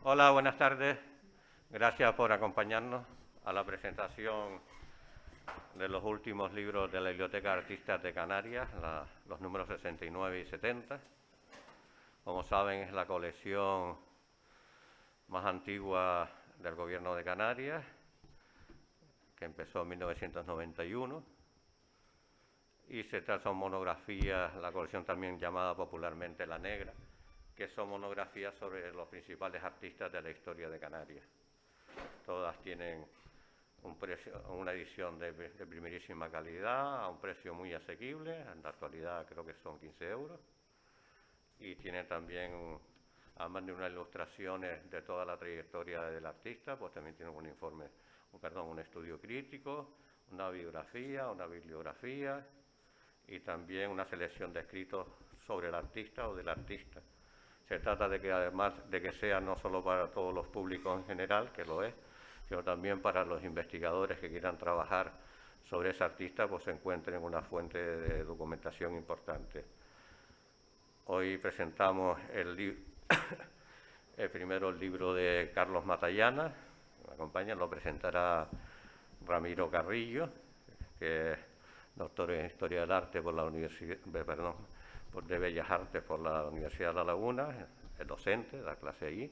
Hola, buenas tardes. Gracias por acompañarnos a la presentación de los últimos libros de la Biblioteca de Artistas de Canarias, los números 69 y 70. Como saben, es la colección más antigua del Gobierno de Canarias, que empezó en 1991. Y se trata de monografías, la colección también llamada popularmente La Negra, que son monografías sobre los principales artistas de la historia de Canarias. Todas tienen una edición de primerísima calidad, a un precio muy asequible, en la actualidad creo que son 15 euros, y tiene también, además de unas ilustraciones de toda la trayectoria del artista, pues también tiene un informe, un estudio crítico, una biografía, una bibliografía, y también una selección de escritos sobre el artista o del artista. Se trata de que, además de que sea no solo para todos los públicos en general, que lo es, sino también para los investigadores que quieran trabajar sobre ese artista, pues se encuentren una fuente de documentación importante. Hoy presentamos primero el libro de Carlos Matallana, que me acompaña, lo presentará Ramiro Carrillo, que es doctor en Historia del Arte por la Universidad, de Bellas Artes por la Universidad de La Laguna, es docente, da clase allí.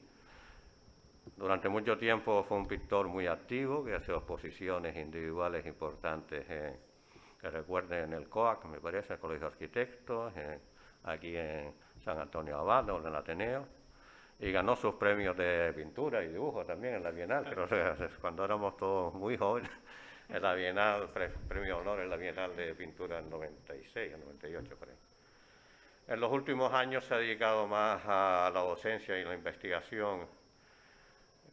Durante mucho tiempo fue un pintor muy activo, que hace exposiciones individuales importantes, que recuerden en el COAC, me parece, el Colegio de Arquitectos, aquí en San Antonio Abad, en el Ateneo, y ganó sus premios de pintura y dibujo también en la Bienal, creo que cuando éramos todos muy jóvenes, en la Bienal, premio honor en la Bienal de Pintura en 96, en 98 por ahí. En los últimos años se ha dedicado más a la docencia y la investigación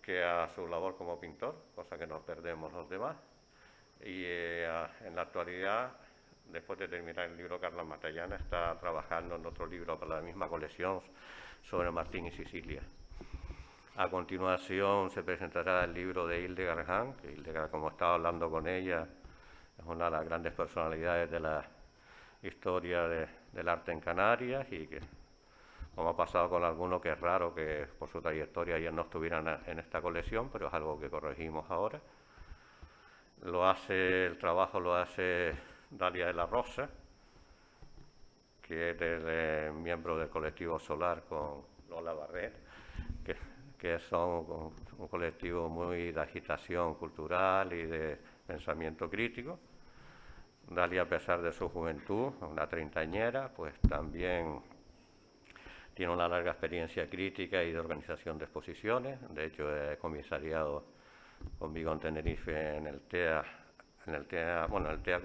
que a su labor como pintor, cosa que nos perdemos los demás. Y en la actualidad, después de terminar el libro Carlos Matallana, está trabajando en otro libro para la misma colección sobre Martín y Sicilia. A continuación se presentará el libro de Hildegard Hahn, que Hildegard, como estaba hablando con ella, es una de las grandes personalidades de la historia del arte en Canarias, y que, como ha pasado con algunos, que es raro que por su trayectoria ellos no estuvieran en esta colección, pero es algo que corregimos ahora. El trabajo lo hace Dalia de la Rosa, que es miembro del colectivo Solar con Lola Barret, que son un colectivo muy de agitación cultural y de pensamiento crítico. Dalia, a pesar de su juventud, una treintañera, pues también tiene una larga experiencia crítica y de organización de exposiciones. De hecho, he comisariado conmigo en Tenerife en el TEA, bueno, el TEA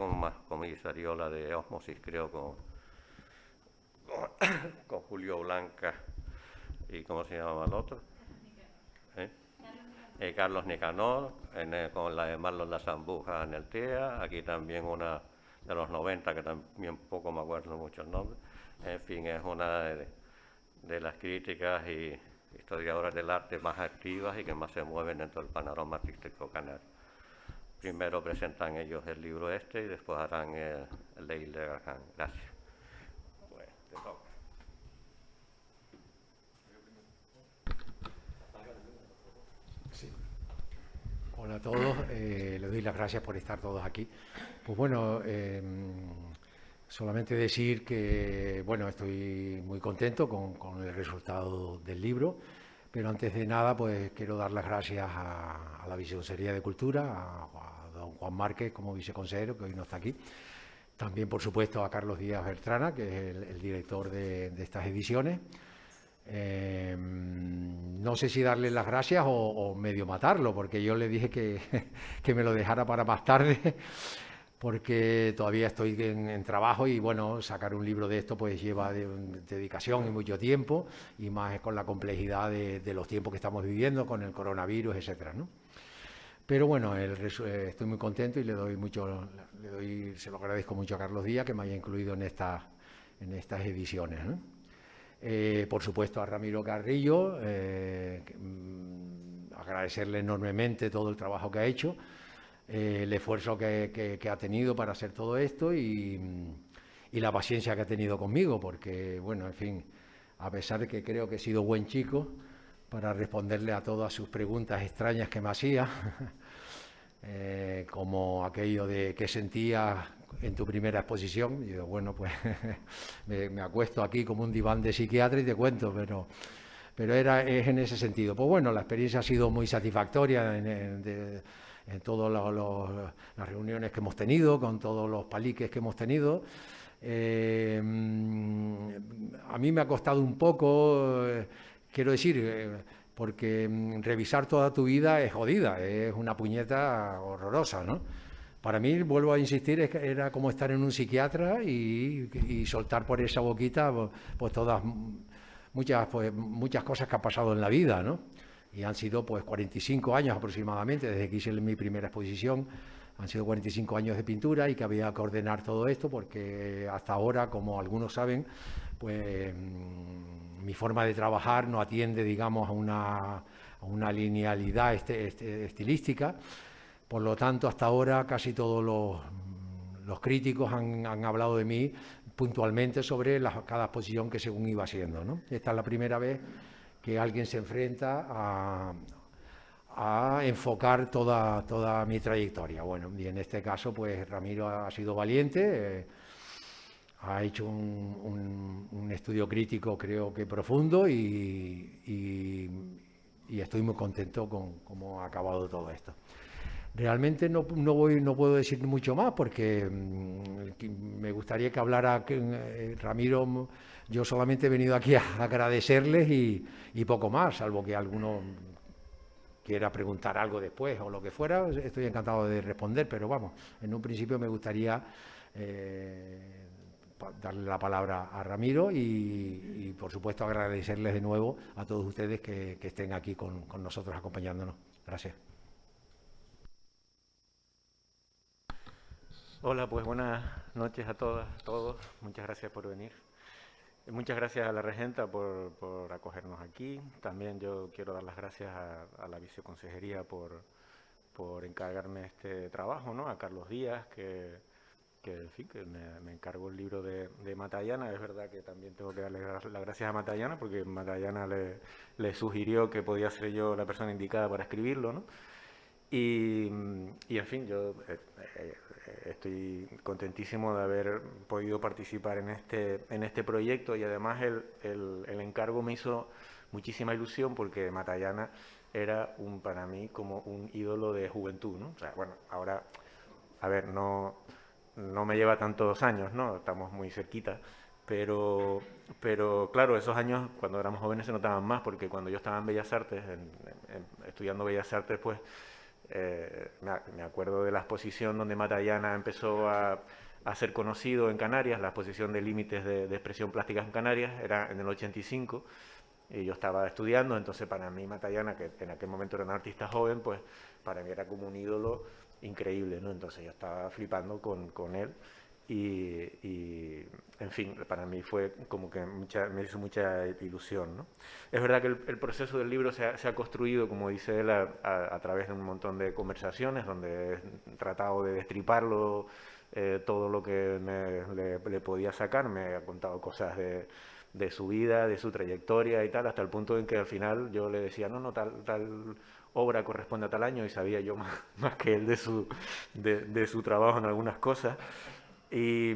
comisarió la de Osmosis, creo, con Julio Blanca y ¿cómo se llamaba el otro? Carlos Nicanor, con la de Marlon La Zambuja en el TEA, aquí también una de los 90, que también poco me acuerdo mucho el nombre. En fin, es una de las críticas y historiadoras del arte más activas y que más se mueven dentro del panorama artístico canario. Primero presentan ellos el libro y después harán el de Hildegard Hahn. Gracias. Bueno, te toca. Sí. Hola a todos, les doy las gracias por estar todos aquí. Pues bueno, solamente decir que, bueno, estoy muy contento con el resultado del libro, pero antes de nada, pues quiero dar las gracias a la Viceconsejería de Cultura, a don Juan Márquez como viceconsejero, que hoy no está aquí. También, por supuesto, a Carlos Díaz Bertrana, que es el director de estas ediciones. No sé si darle las gracias o medio matarlo, porque yo le dije que me lo dejara para más tarde, porque todavía estoy en trabajo y bueno, sacar un libro de esto pues lleva dedicación y mucho tiempo, y más con la complejidad de los tiempos que estamos viviendo con el coronavirus, etcétera, ¿no? Pero bueno, estoy muy contento y se lo agradezco mucho a Carlos Díaz que me haya incluido en estas ediciones, ¿no? Por supuesto a Ramiro Carrillo, agradecerle enormemente todo el trabajo que ha hecho, el esfuerzo que ha tenido para hacer todo esto y la paciencia que ha tenido conmigo, porque, bueno, en fin, a pesar de que creo que he sido buen chico, para responderle a todas sus preguntas extrañas que me hacía, como aquello de qué sentía en tu primera exposición. Y yo, bueno, pues me acuesto aquí como un diván de psiquiatra y te cuento, pero es en ese sentido. Pues bueno, la experiencia ha sido muy satisfactoria en todas las reuniones que hemos tenido, con todos los paliques que hemos tenido. A mí me ha costado un poco, quiero decir, porque revisar toda tu vida es jodida, es una puñeta horrorosa, ¿no? Para mí, vuelvo a insistir, era como estar en un psiquiatra y soltar por esa boquita pues todas muchas cosas que han pasado en la vida, ¿no? Y han sido pues 45 años aproximadamente desde que hice mi primera exposición. Han sido 45 años de pintura y que había que ordenar todo esto porque hasta ahora, como algunos saben, pues mi forma de trabajar no atiende, digamos, a una linealidad estilística. Por lo tanto, hasta ahora casi todos los críticos han hablado de mí puntualmente sobre cada exposición que según iba siendo, ¿no? Esta es la primera vez que alguien se enfrenta a enfocar toda mi trayectoria. Bueno, y en este caso, pues Ramiro ha sido valiente, ha hecho un estudio crítico, creo que profundo, y estoy muy contento con cómo ha acabado todo esto. Realmente no puedo decir mucho más porque me gustaría que hablara Ramiro. Yo solamente he venido aquí a agradecerles y poco más, salvo que alguno quiera preguntar algo después o lo que fuera, estoy encantado de responder, pero vamos, en un principio me gustaría darle la palabra a Ramiro y por supuesto agradecerles de nuevo a todos ustedes que estén aquí con nosotros acompañándonos. Gracias. Hola, pues buenas noches a todas, todos. Muchas gracias por venir. Muchas gracias a la regenta por acogernos aquí. También yo quiero dar las gracias a la viceconsejería por encargarme este trabajo, ¿no? A Carlos Díaz, en fin, que me encargó el libro de Matallana. Es verdad que también tengo que darle las gracias a Matallana porque Matallana le sugirió que podía ser yo la persona indicada para escribirlo, ¿no? Y en fin, yo estoy contentísimo de haber podido participar en este proyecto y además el encargo me hizo muchísima ilusión porque Matallana era para mí como un ídolo de juventud, ¿no? O sea, bueno, ahora, a ver, no me lleva tantos años, ¿no? Estamos muy cerquita, pero claro, esos años cuando éramos jóvenes se notaban más porque cuando yo estaba en Bellas Artes, estudiando Bellas Artes, pues me acuerdo de la exposición donde Matallana empezó a ser conocido en Canarias, la exposición de límites de expresión plástica en Canarias, era en el 85, y yo estaba estudiando, entonces para mí Matallana, que en aquel momento era un artista joven, pues para mí era como un ídolo increíble, ¿no? Entonces yo estaba flipando con él y en fin, para mí fue como que me hizo mucha ilusión, ¿no? Es verdad que el proceso del libro se ha construido, como dice él, a través de un montón de conversaciones donde he tratado de destriparlo, todo lo que le podía sacar. Me ha contado cosas de su vida, de su trayectoria y tal, hasta el punto en que al final yo le decía, no, tal obra corresponde a tal año, y sabía yo más que él de su trabajo en algunas cosas. Y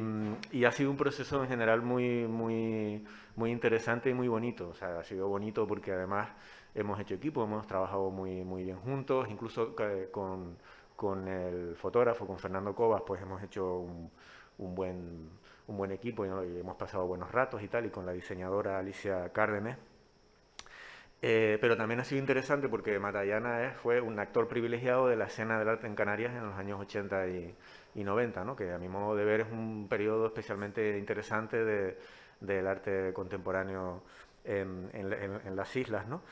ha sido un proceso en general muy interesante y muy bonito. O sea, ha sido bonito porque además hemos hecho equipo, hemos trabajado muy bien juntos, incluso con el fotógrafo, con Fernando Cobas, pues hemos hecho un buen equipo, ¿no? Y hemos pasado buenos ratos y tal, y con la diseñadora Alicia Cárdenas. Pero también ha sido interesante porque Matallana fue un actor privilegiado de la escena del arte en Canarias en los años 80 y 90, ¿no? Que a mi modo de ver es un periodo especialmente interesante del arte contemporáneo en las islas, ¿no?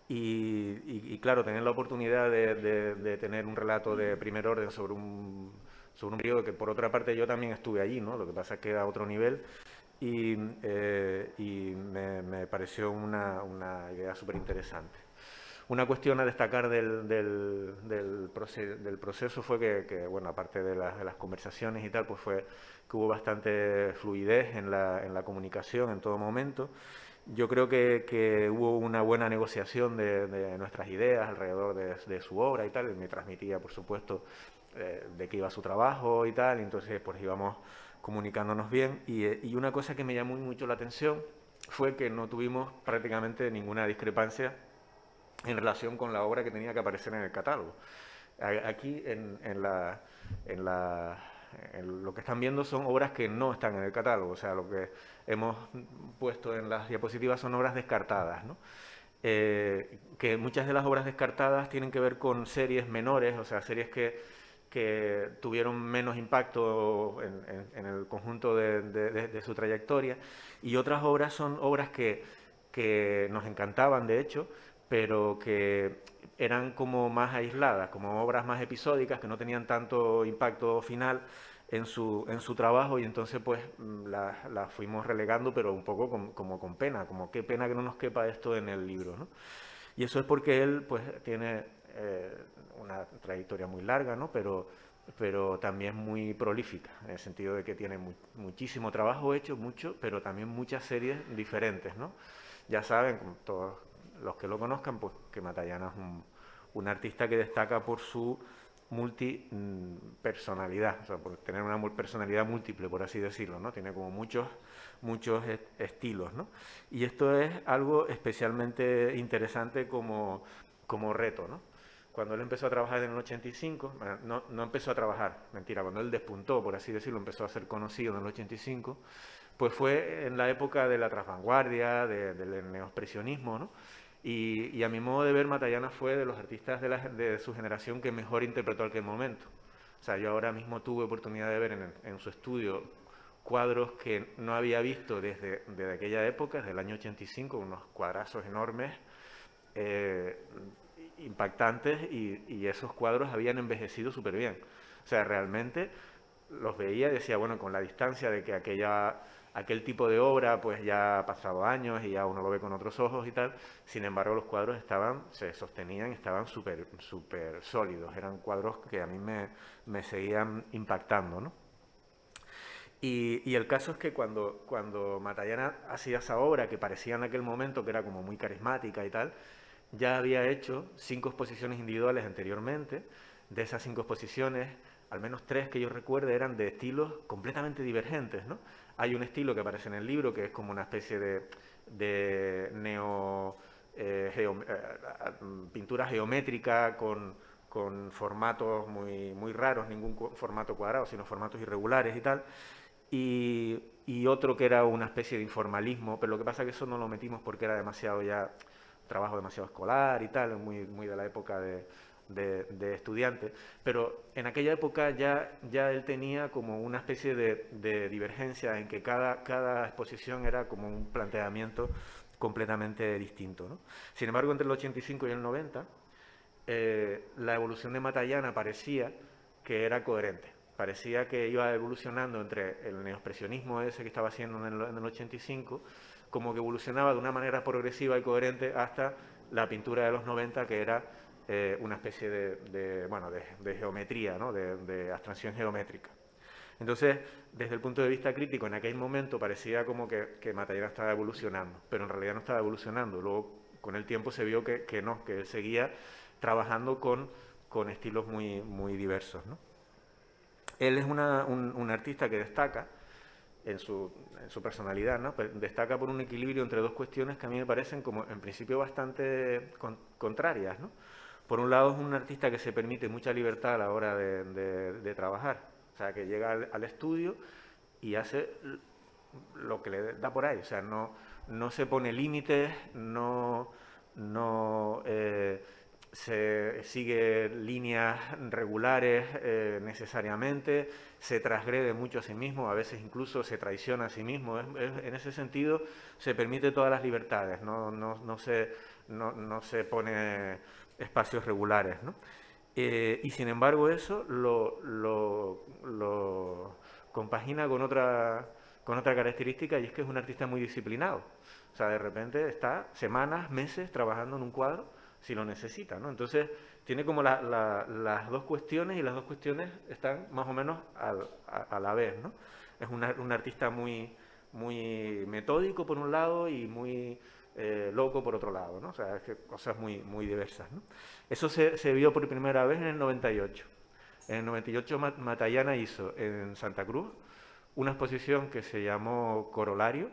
Y claro, tener la oportunidad de tener un relato de primer orden sobre un periodo que por otra parte yo también estuve allí, ¿no? Lo que pasa es que a otro nivel. Y me pareció una idea súper interesante. Una cuestión a destacar del proceso fue que, bueno, aparte de las conversaciones y tal, pues fue que hubo bastante fluidez en la comunicación en todo momento. Yo creo que hubo una buena negociación de nuestras ideas alrededor de su obra y tal. Él me transmitía, por supuesto, de qué iba su trabajo y tal, y entonces pues íbamos comunicándonos bien. Y una cosa que me llamó mucho la atención fue que no tuvimos prácticamente ninguna discrepancia en relación con la obra que tenía que aparecer en el catálogo. Aquí en lo que están viendo son obras que no están en el catálogo, o sea, lo que hemos puesto en las diapositivas son obras descartadas, ¿no? Que muchas de las obras descartadas tienen que ver con series menores, o sea, series que tuvieron menos impacto en el conjunto de su trayectoria, y otras obras son obras que nos encantaban, de hecho, pero que eran como más aisladas, como obras más episódicas, que no tenían tanto impacto final en su trabajo, y entonces pues la fuimos relegando, pero un poco como con pena, como qué pena que no nos quepa esto en el libro, ¿no? Y eso es porque él pues tiene una trayectoria muy larga, ¿no? Pero también muy prolífica, en el sentido de que tiene muchísimo trabajo hecho, mucho, pero también muchas series diferentes, ¿no? Ya saben, todos los que lo conozcan, pues que Matallana es un artista que destaca por su multipersonalidad, o sea, por tener una personalidad múltiple, por así decirlo, ¿no? Tiene como muchos estilos, ¿no? Y esto es algo especialmente interesante como reto, ¿no? Cuando él empezó a trabajar en el 85, no empezó a trabajar, mentira, cuando él despuntó, por así decirlo, empezó a ser conocido en el 85, pues fue en la época de la transvanguardia, del neoexpresionismo, ¿no? Y a mi modo de ver, Matallana fue de los artistas de su generación que mejor interpretó aquel momento. O sea, yo ahora mismo tuve oportunidad de ver en su estudio cuadros que no había visto desde aquella época, desde el año 85, unos cuadrazos enormes, impactantes, y esos cuadros habían envejecido súper bien. O sea, realmente los veía y decía, bueno, con la distancia de que aquel tipo de obra pues ya ha pasado años y ya uno lo ve con otros ojos y tal, sin embargo los cuadros se sostenían, estaban súper sólidos, eran cuadros que a mí me seguían impactando, ¿no? Y el caso es que cuando Matallana hacía esa obra, que parecía en aquel momento que era como muy carismática y tal, ya había hecho 5 exposiciones individuales anteriormente. De esas 5 exposiciones, al menos 3 que yo recuerde eran de estilos completamente divergentes, ¿no? Hay un estilo que aparece en el libro que es como una especie de pintura geométrica con formatos muy raros, ningún formato cuadrado, sino formatos irregulares y tal. Y otro que era una especie de informalismo, pero lo que pasa es que eso no lo metimos porque era demasiado ya trabajo demasiado escolar y tal, muy de la época de estudiante, pero en aquella época ya él tenía como una especie de divergencia en que cada exposición era como un planteamiento completamente distinto, ¿no? Sin embargo, entre el 85 y el 90, la evolución de Matallana parecía que era coherente. Parecía que iba evolucionando entre el neoexpresionismo ese que estaba haciendo en el 85, como que evolucionaba de una manera progresiva y coherente hasta la pintura de los 90, que era una especie de geometría, ¿no? de abstracción geométrica. Entonces, desde el punto de vista crítico, en aquel momento parecía como que Matallana estaba evolucionando, pero en realidad no estaba evolucionando. Luego, con el tiempo se vio que no, que él seguía trabajando con estilos muy diversos, ¿no? Él es un artista que destaca en su personalidad, ¿no? Destaca por un equilibrio entre dos cuestiones que a mí me parecen como en principio bastante contrarias, ¿no? Por un lado es un artista que se permite mucha libertad a la hora de trabajar, o sea, que llega al estudio y hace lo que le da por ahí, o sea, no se pone límites, no se sigue líneas regulares necesariamente, se transgrede mucho a sí mismo, a veces incluso se traiciona a sí mismo. En ese sentido se permite todas las libertades, no se pone espacios regulares, ¿no? Y sin embargo eso lo compagina con otra característica, y es que es un artista muy disciplinado. O sea, de repente está semanas, meses trabajando en un cuadro si lo necesita, ¿no? Entonces, tiene como las dos cuestiones, y las dos cuestiones están más o menos a la vez, ¿no? Es un artista muy muy metódico por un lado y muy loco por otro lado, ¿no? O sea, es que cosas muy diversas, ¿no? Eso se vio por primera vez en el 98. En el 98 Matallana hizo en Santa Cruz una exposición que se llamó Corolario.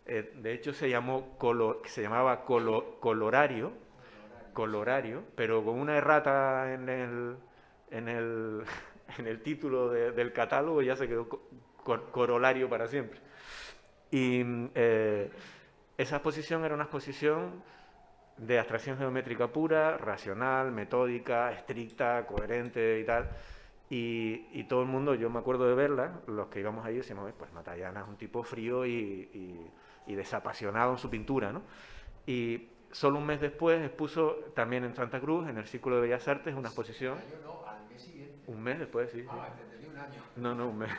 De hecho se llamaba Colorario, pero con una errata en el título del catálogo, ya se quedó Corolario para siempre. Y esa exposición era una exposición de abstracción geométrica pura, racional, metódica, estricta, coherente y tal. Y todo el mundo, yo me acuerdo de verla, los que íbamos ahí decíamos, pues Matallana es un tipo frío y desapasionado en su pintura, ¿no? Y solo un mes después expuso también en Santa Cruz, en el Círculo de Bellas Artes, una exposición. No, al mes siguiente. Un mes después, sí. Ah, entendí un año. No, un mes.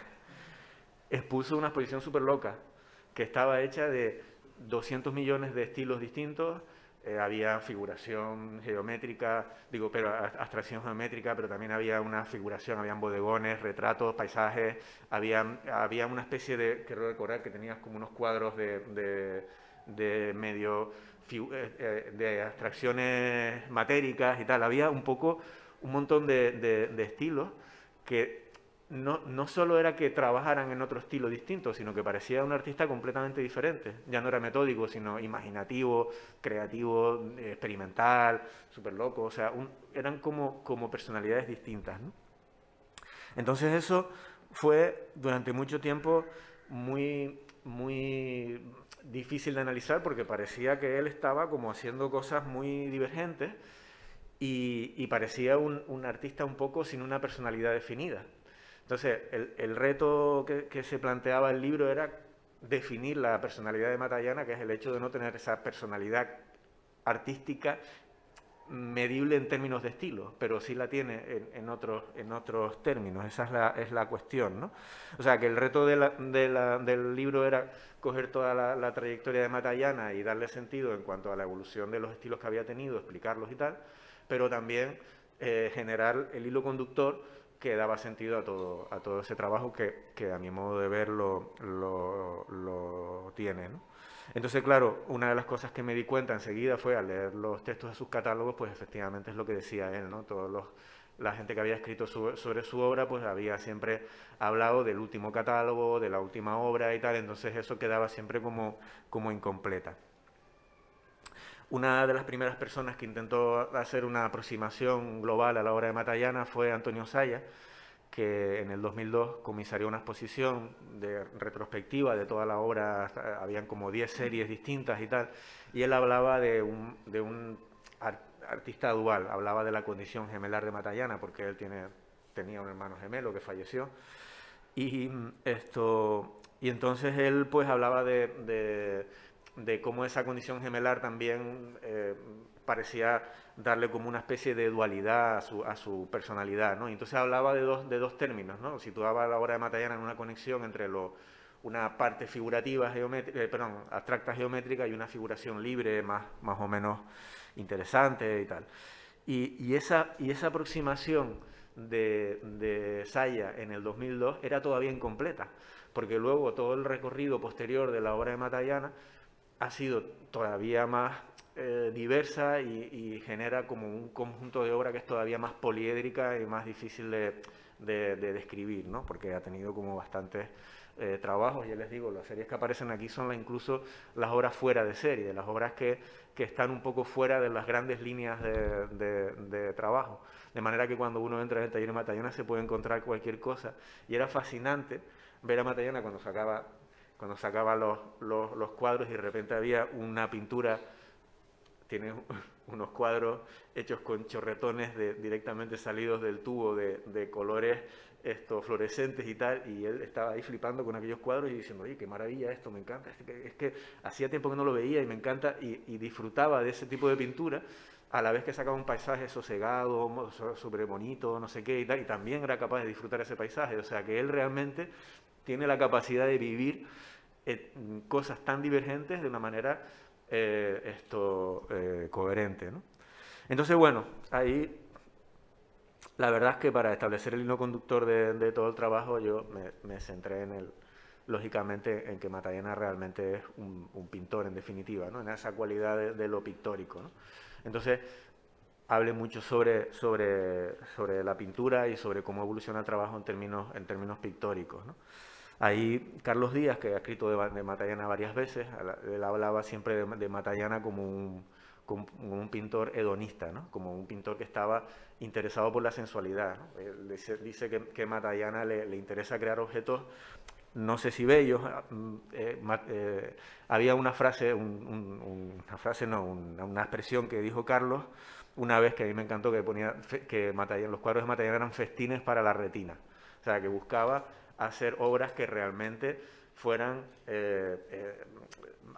Expuso una exposición súper loca, que estaba hecha de 200 millones de estilos distintos. Había figuración geométrica, pero abstracción geométrica, pero también había una figuración, habían bodegones, retratos, paisajes, había una especie de, quiero recordar que tenías como unos cuadros de medio, de abstracciones matéricas y tal, había un montón de estilos que no solo era que trabajaran en otro estilo distinto, sino que parecía un artista completamente diferente. Ya no era metódico, sino imaginativo, creativo, experimental, súper loco. O sea, eran como personalidades distintas, ¿no? Entonces eso fue durante mucho tiempo muy difícil de analizar porque parecía que él estaba como haciendo cosas muy divergentes y parecía un artista un poco sin una personalidad definida. Entonces, el reto que se planteaba el libro era definir la personalidad de Matallana, que es el hecho de no tener esa personalidad artística medible en términos de estilo, pero sí la tiene en otros términos. Esa es la cuestión, ¿no? O sea, que el reto del libro era coger toda la trayectoria de Matallana y darle sentido en cuanto a la evolución de los estilos que había tenido, explicarlos y tal, pero también generar el hilo conductor que daba sentido a todo ese trabajo que a mi modo de ver lo tiene, ¿no? Entonces, claro, una de las cosas que me di cuenta enseguida fue al leer los textos de sus catálogos, pues efectivamente es lo que decía él, ¿no? La gente que había escrito sobre su obra, pues había siempre hablado del último catálogo, de la última obra y tal, entonces eso quedaba siempre como incompleta. Una de las primeras personas que intentó hacer una aproximación global a la obra de Matallana fue Antonio Saya, que en el 2002 comisarió una exposición de retrospectiva de toda la obra, habían como 10 series distintas y tal, y él hablaba de un artista dual, hablaba de la condición gemelar de Matallana, porque él tenía un hermano gemelo que falleció, y entonces él pues hablaba de cómo esa condición gemelar también parecía darle como una especie de dualidad a su personalidad, ¿no? Y entonces hablaba de dos términos, ¿no? Situaba la obra de Matallana en una conexión entre una parte figurativa, abstracta geométrica y una figuración libre, más o menos interesante y tal. Y esa aproximación de Saya en el 2002 era todavía incompleta, porque luego todo el recorrido posterior de la obra de Matallana ha sido todavía más diversa y genera como un conjunto de obra que es todavía más poliédrica y más difícil de describir, ¿no? Porque ha tenido como bastantes trabajos. Ya les digo, las series que aparecen aquí son incluso las obras fuera de serie, las obras que están un poco fuera de las grandes líneas de trabajo. De manera que cuando uno entra en el taller de Matallana se puede encontrar cualquier cosa. Y era fascinante ver a Matallana cuando sacaba los cuadros y de repente había una pintura, tiene unos cuadros hechos con chorretones directamente salidos del tubo de colores fluorescentes y tal, y él estaba ahí flipando con aquellos cuadros y diciendo, oye, qué maravilla esto, me encanta, es que hacía tiempo que no lo veía y me encanta, y disfrutaba de ese tipo de pintura, a la vez que sacaba un paisaje sosegado, súper bonito, no sé qué y tal, y también era capaz de disfrutar ese paisaje, o sea que él realmente tiene la capacidad de vivir cosas tan divergentes de una manera coherente, ¿no? Entonces, bueno, ahí la verdad es que para establecer el hilo conductor de todo el trabajo yo me centré lógicamente, en que Matallana realmente es un pintor, en definitiva, ¿no? En esa cualidad de lo pictórico, ¿no? Entonces, hable mucho sobre la pintura y sobre cómo evoluciona el trabajo en términos pictóricos, ¿no? Ahí Carlos Díaz, que ha escrito de Matallana varias veces, él hablaba siempre de Matallana como un pintor hedonista, ¿no? Como un pintor que estaba interesado por la sensualidad, ¿no? Él dice que Matallana le interesa crear objetos, no sé si bellos. Había una frase, una expresión que dijo Carlos una vez, que a mí me encantó, que ponía que los cuadros de Matallana eran festines para la retina. O sea, que buscaba hacer obras que realmente fueran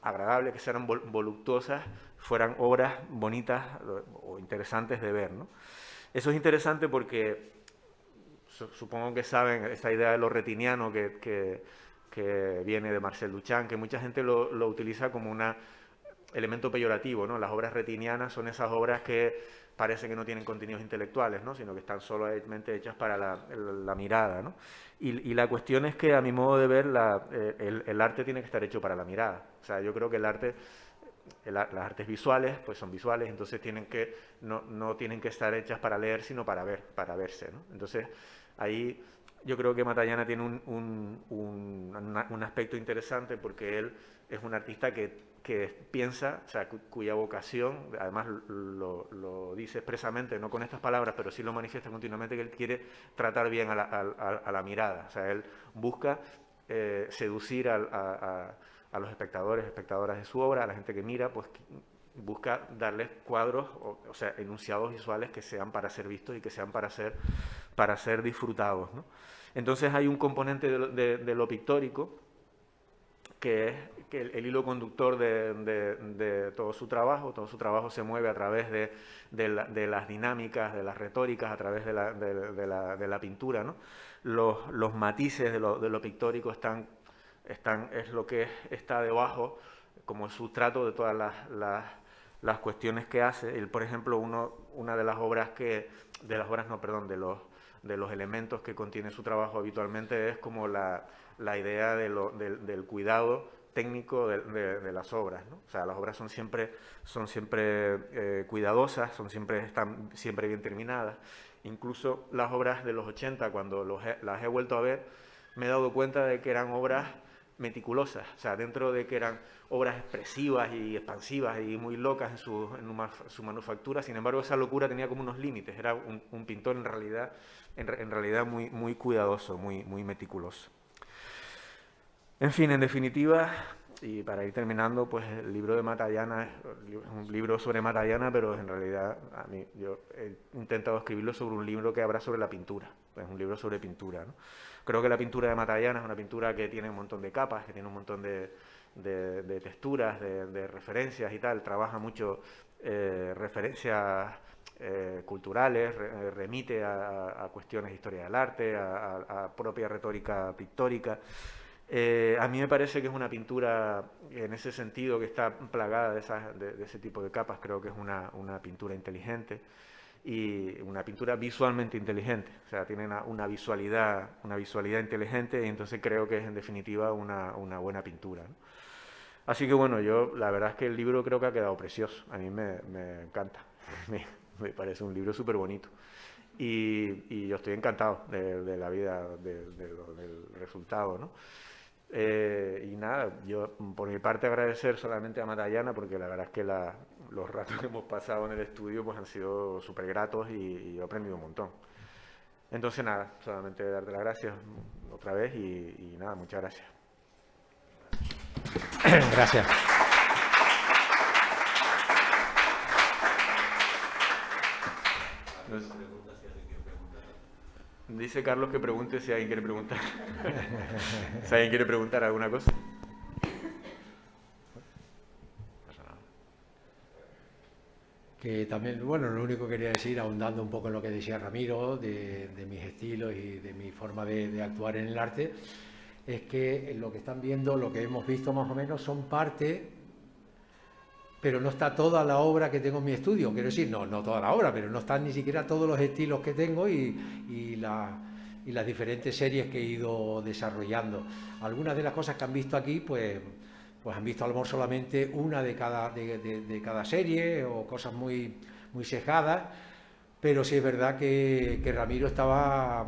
agradables, que sean voluptuosas, fueran obras bonitas o interesantes de ver, ¿no? Eso es interesante porque supongo que saben esa idea de lo retiniano que viene de Marcel Duchamp, que mucha gente lo utiliza como un elemento peyorativo, ¿no? Las obras retinianas son esas obras que parece que no tienen contenidos intelectuales, ¿no? Sino que están solamente hechas para la mirada, ¿no? Y la cuestión es que, a mi modo de ver, el arte tiene que estar hecho para la mirada. O sea, yo creo que las artes visuales, pues son visuales, entonces no tienen que estar hechas para leer, sino para verse, ¿no? Entonces, ahí yo creo que Matallana tiene un aspecto interesante, porque él es un artista que piensa, o sea, cuya vocación, además lo dice expresamente, no con estas palabras, pero sí lo manifiesta continuamente, que él quiere tratar bien a la mirada. O sea, él busca seducir a los espectadoras de su obra, a la gente que mira, pues busca darles cuadros, o sea, enunciados visuales que sean para ser vistos y que sean para ser disfrutados, ¿no? Entonces hay un componente de lo pictórico, que es que el hilo conductor de todo su trabajo se mueve a través de las dinámicas, de las retóricas, a través de la pintura, ¿no? Los matices de lo pictórico es lo que está debajo, como sustrato de todas las cuestiones que hace. Él, por ejemplo, una de los elementos que contiene su trabajo habitualmente es como la idea del cuidado técnico de las obras, ¿no? O sea, las obras son siempre cuidadosas, están siempre bien terminadas. Incluso las obras de los 80, cuando las he vuelto a ver, me he dado cuenta de que eran obras meticulosas. O sea, dentro de que eran obras expresivas y expansivas y muy locas en su manufactura, sin embargo, esa locura tenía como unos límites. Era un pintor en realidad muy, muy cuidadoso, muy, muy meticuloso. En fin, en definitiva, y para ir terminando, pues el libro de Matallana es un libro sobre Matallana, pero en realidad yo he intentado escribirlo sobre un libro que habla sobre la pintura. Es un libro sobre pintura, ¿no? Creo que la pintura de Matallana es una pintura que tiene un montón de capas, que tiene un montón de texturas, de referencias y tal. Trabaja mucho referencias culturales, remite a cuestiones de historia del arte, a propia retórica pictórica. A mí me parece que es una pintura, en ese sentido, que está plagada de ese tipo de capas. Creo que es una pintura inteligente y una pintura visualmente inteligente. O sea, tiene una visualidad inteligente, y entonces creo que es, en definitiva, una buena pintura, ¿no? Así que bueno, la verdad es que el libro creo que ha quedado precioso. A mí me encanta. Me parece un libro súper bonito. Y yo estoy encantado de la vida, del resultado, ¿no? Y nada, yo por mi parte agradecer solamente a Matallana, porque la verdad es que los ratos que hemos pasado en el estudio pues han sido súper gratos y yo he aprendido un montón. Entonces nada, solamente darte las gracias otra vez y nada, muchas gracias. Gracias. Dice Carlos que pregunte si alguien quiere preguntar. Si alguien quiere preguntar alguna cosa. Que también, bueno, lo único que quería decir, ahondando un poco en lo que decía Ramiro, de mis estilos y de mi forma de actuar en el arte, es que lo que están viendo, lo que hemos visto más o menos, son parte, pero no está toda la obra que tengo en mi estudio. Quiero decir, no toda la obra, pero no están ni siquiera todos los estilos que tengo y y las diferentes series que he ido desarrollando. Algunas de las cosas que han visto aquí, pues han visto a lo mejor solamente una de cada serie o cosas muy sejadas, pero sí es verdad que Ramiro estaba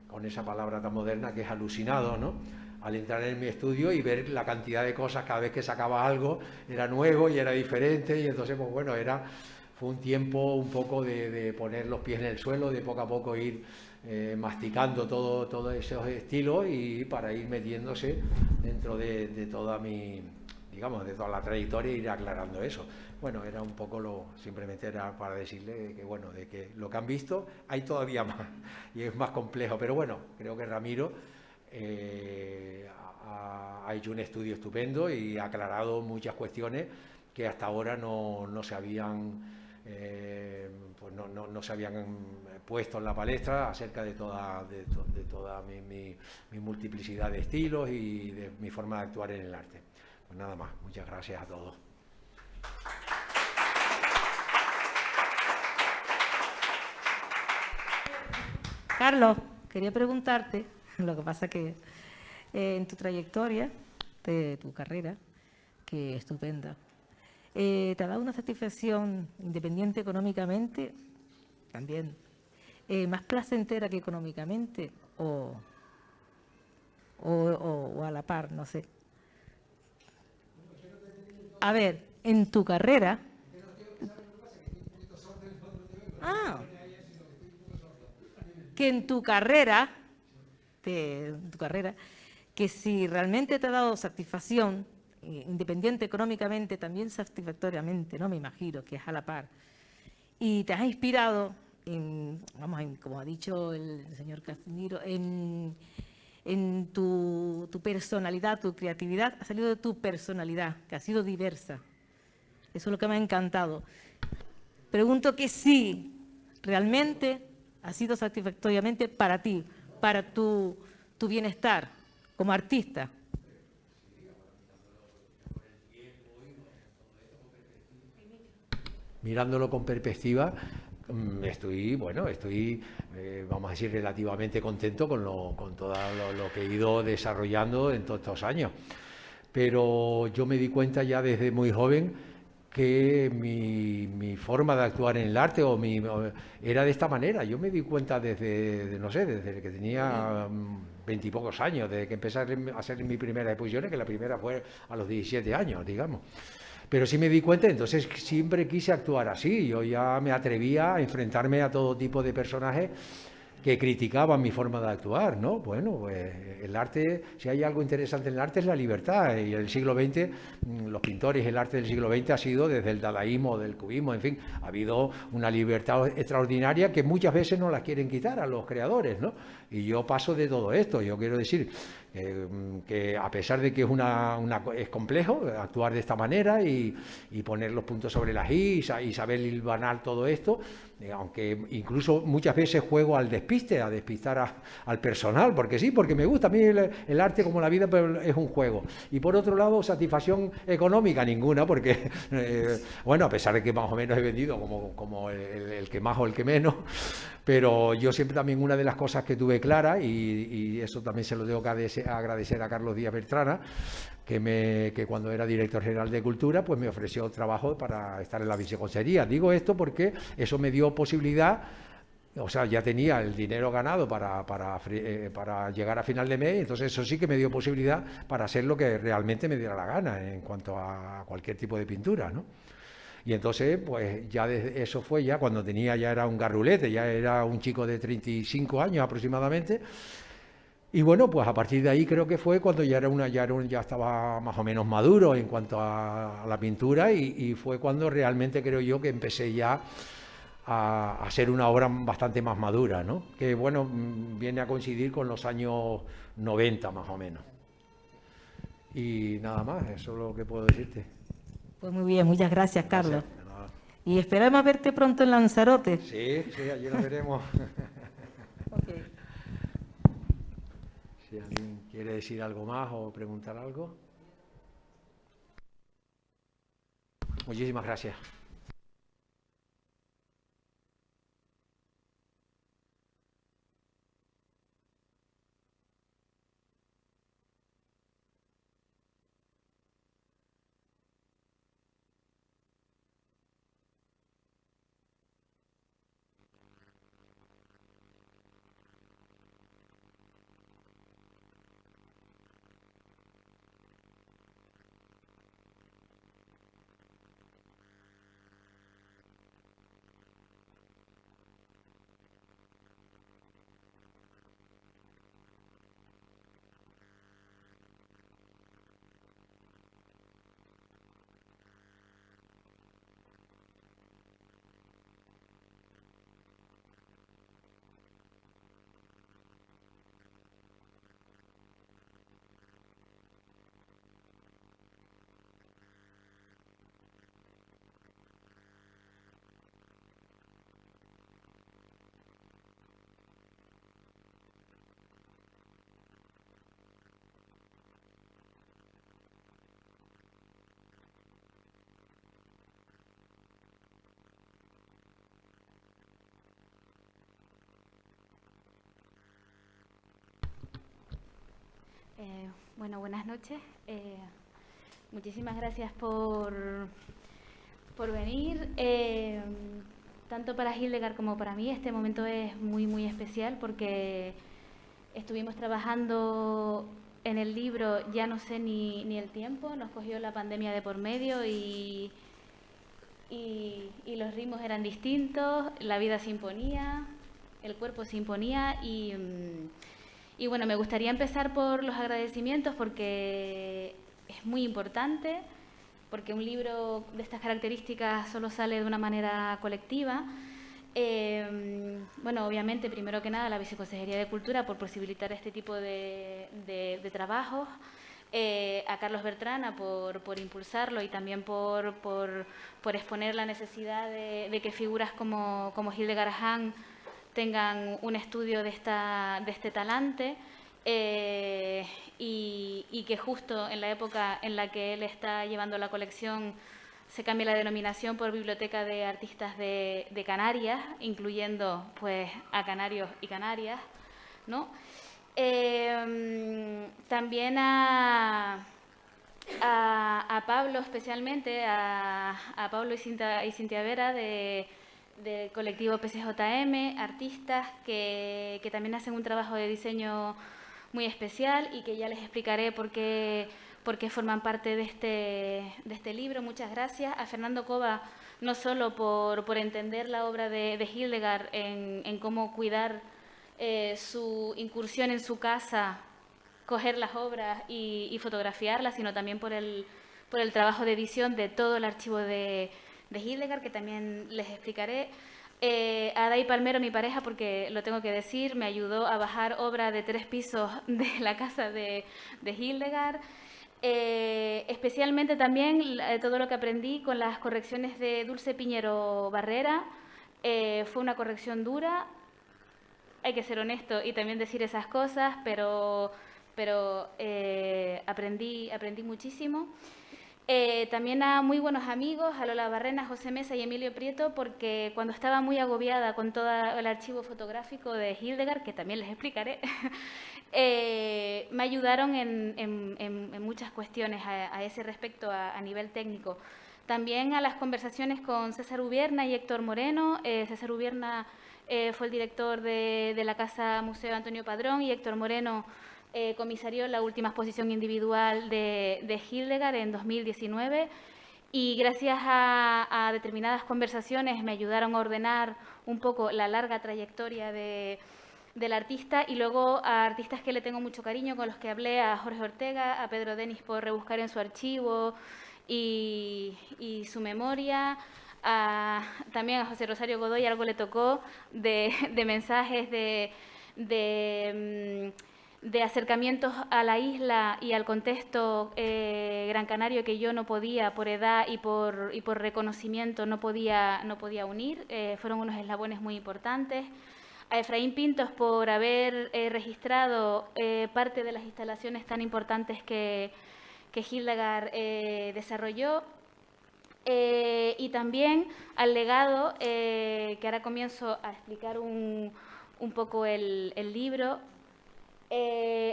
con esa palabra tan moderna que es alucinado, ¿no? Al entrar en mi estudio y ver la cantidad de cosas, cada vez que sacaba algo era nuevo y era diferente, y entonces pues bueno, fue un tiempo un poco de poner los pies en el suelo, de poco a poco ir masticando todos esos estilos y para ir metiéndose dentro de toda digamos, de toda la trayectoria, e ir aclarando eso. Bueno, era un poco simplemente era para decirle que bueno, de que lo que han visto hay todavía más y es más complejo, pero bueno, creo que Ramiro ha hecho un estudio estupendo y ha aclarado muchas cuestiones que hasta ahora no se habían pues no se habían puesto en la palestra acerca de toda mi multiplicidad de estilos y de mi forma de actuar en el arte. Pues nada más, muchas gracias a todos. Carlos, quería preguntarte, lo que pasa que en tu trayectoria, de tu carrera, que es estupenda, ¿te ha dado una satisfacción independiente económicamente también, más placentera que económicamente o a la par, no sé? A ver, en tu carrera... que en tu carrera, que si realmente te ha dado satisfacción, independiente económicamente, también satisfactoriamente, ¿no? Me imagino que es a la par. Y te has inspirado, como ha dicho el señor Casimiro, en tu personalidad, tu creatividad, ha salido de tu personalidad, que ha sido diversa. Eso es lo que me ha encantado. Pregunto que sí, realmente ha sido satisfactoriamente para ti, para tu bienestar como artista. Mirándolo con perspectiva, estoy, vamos a decir, relativamente contento con todo lo que he ido desarrollando en todos estos años. Pero yo me di cuenta ya desde muy joven que mi forma de actuar en el arte era de esta manera. Yo me di cuenta desde que tenía 20 y pocos años, desde que empecé a hacer mis primeras exposiciones, que la primera fue a los 17 años, digamos. Pero sí me di cuenta, entonces siempre quise actuar así. Yo ya me atrevía a enfrentarme a todo tipo de personajes que criticaban mi forma de actuar, ¿no? Bueno, pues el arte, si hay algo interesante en el arte es la libertad, y en el siglo XX, los pintores, el arte del siglo XX ha sido desde el dadaísmo, del cubismo, en fin, ha habido una libertad extraordinaria que muchas veces no la quieren quitar a los creadores, ¿no? Y yo paso de todo esto, yo quiero decir que a pesar de que es complejo actuar de esta manera y poner los puntos sobre las i y saber hilvanar todo esto, aunque incluso muchas veces juego al despiste, a despistar al personal, porque sí, porque me gusta. A mí el arte, como la vida, pues, es un juego. Y por otro lado, satisfacción económica ninguna, porque, bueno, a pesar de que más o menos he vendido como el que más o el que menos, pero yo siempre también una de las cosas que tuve clara, y eso también se lo tengo que agradecer a Carlos Díaz Bertrana, que cuando era director general de Cultura, pues me ofreció trabajo para estar en la viceconsejería. Digo esto porque eso me dio posibilidad, o sea, ya tenía el dinero ganado para llegar a final de mes, entonces eso sí que me dio posibilidad para hacer lo que realmente me diera la gana en cuanto a cualquier tipo de pintura, ¿no? Y entonces, pues ya eso fue ya cuando ya era un garrulete, ya era un chico de 35 años aproximadamente. Y bueno, pues a partir de ahí creo que fue cuando ya estaba más o menos maduro en cuanto a la pintura, y fue cuando realmente creo yo que empecé ya a hacer una obra bastante más madura, ¿no? Que bueno, viene a coincidir con los años 90 más o menos. Y nada más, eso es lo que puedo decirte. Pues muy bien, muchas gracias, Carlos. Gracias. Y esperamos verte pronto en Lanzarote. Sí, allí nos veremos. Okay. Si alguien quiere decir algo más o preguntar algo. Muchísimas gracias. Bueno, buenas noches. Muchísimas gracias por venir. Tanto para Hildegard como para mí este momento es muy, muy especial porque estuvimos trabajando en el libro, ya no sé ni el tiempo, nos cogió la pandemia de por medio y los ritmos eran distintos, la vida se imponía, el cuerpo se imponía y bueno, me gustaría empezar por los agradecimientos porque es muy importante, porque un libro de estas características solo sale de una manera colectiva. Bueno, obviamente, primero que nada, la Viceconsejería de Cultura por posibilitar este tipo de trabajos, a Carlos Bertrana por impulsarlo y también por exponer la necesidad de que figuras como Hildegard Hahn tengan un estudio de este talante y que justo en la época en la que él está llevando la colección se cambie la denominación por Biblioteca de Artistas de Canarias, incluyendo pues a canarios y canarias, ¿no? También a Pablo especialmente, a Pablo y Cintia Vera del colectivo PCJM, artistas que también hacen un trabajo de diseño muy especial y que ya les explicaré por qué forman parte de este libro. Muchas gracias a Fernando Cova, no solo por entender la obra de Hildegard en cómo cuidar su incursión en su casa, coger las obras y fotografiarlas, sino también por el trabajo de edición de todo el archivo de Hildegard, que también les explicaré. A Day Palmero, mi pareja, porque lo tengo que decir, me ayudó a bajar obra de 3 pisos de la casa de Hildegard. Especialmente también todo lo que aprendí con las correcciones de Dulce Piñero Barrera. Fue una corrección dura, hay que ser honesto y también decir esas cosas, pero aprendí muchísimo. También a muy buenos amigos, a Lola Barrena, José Mesa y Emilio Prieto, porque cuando estaba muy agobiada con todo el archivo fotográfico de Hildegard, que también les explicaré, me ayudaron en muchas cuestiones a ese respecto a nivel técnico. También a las conversaciones con César Ubierna y Héctor Moreno. César Ubierna fue el director de la Casa Museo Antonio Padrón y Héctor Moreno comisarió la última exposición individual de Hildegard en 2019 y gracias a determinadas conversaciones me ayudaron a ordenar un poco la larga trayectoria del artista y luego a artistas que le tengo mucho cariño, con los que hablé, a Jorge Ortega, a Pedro Denis por rebuscar en su archivo y su memoria, también a José Rosario Godoy algo le tocó de mensajes de acercamientos a la isla y al contexto gran canario que yo no podía, por edad y por reconocimiento, no podía unir. Fueron unos eslabones muy importantes. A Efraín Pintos por haber registrado parte de las instalaciones tan importantes que Hildegard desarrolló. Y también al legado, que ahora comienzo a explicar un poco el libro,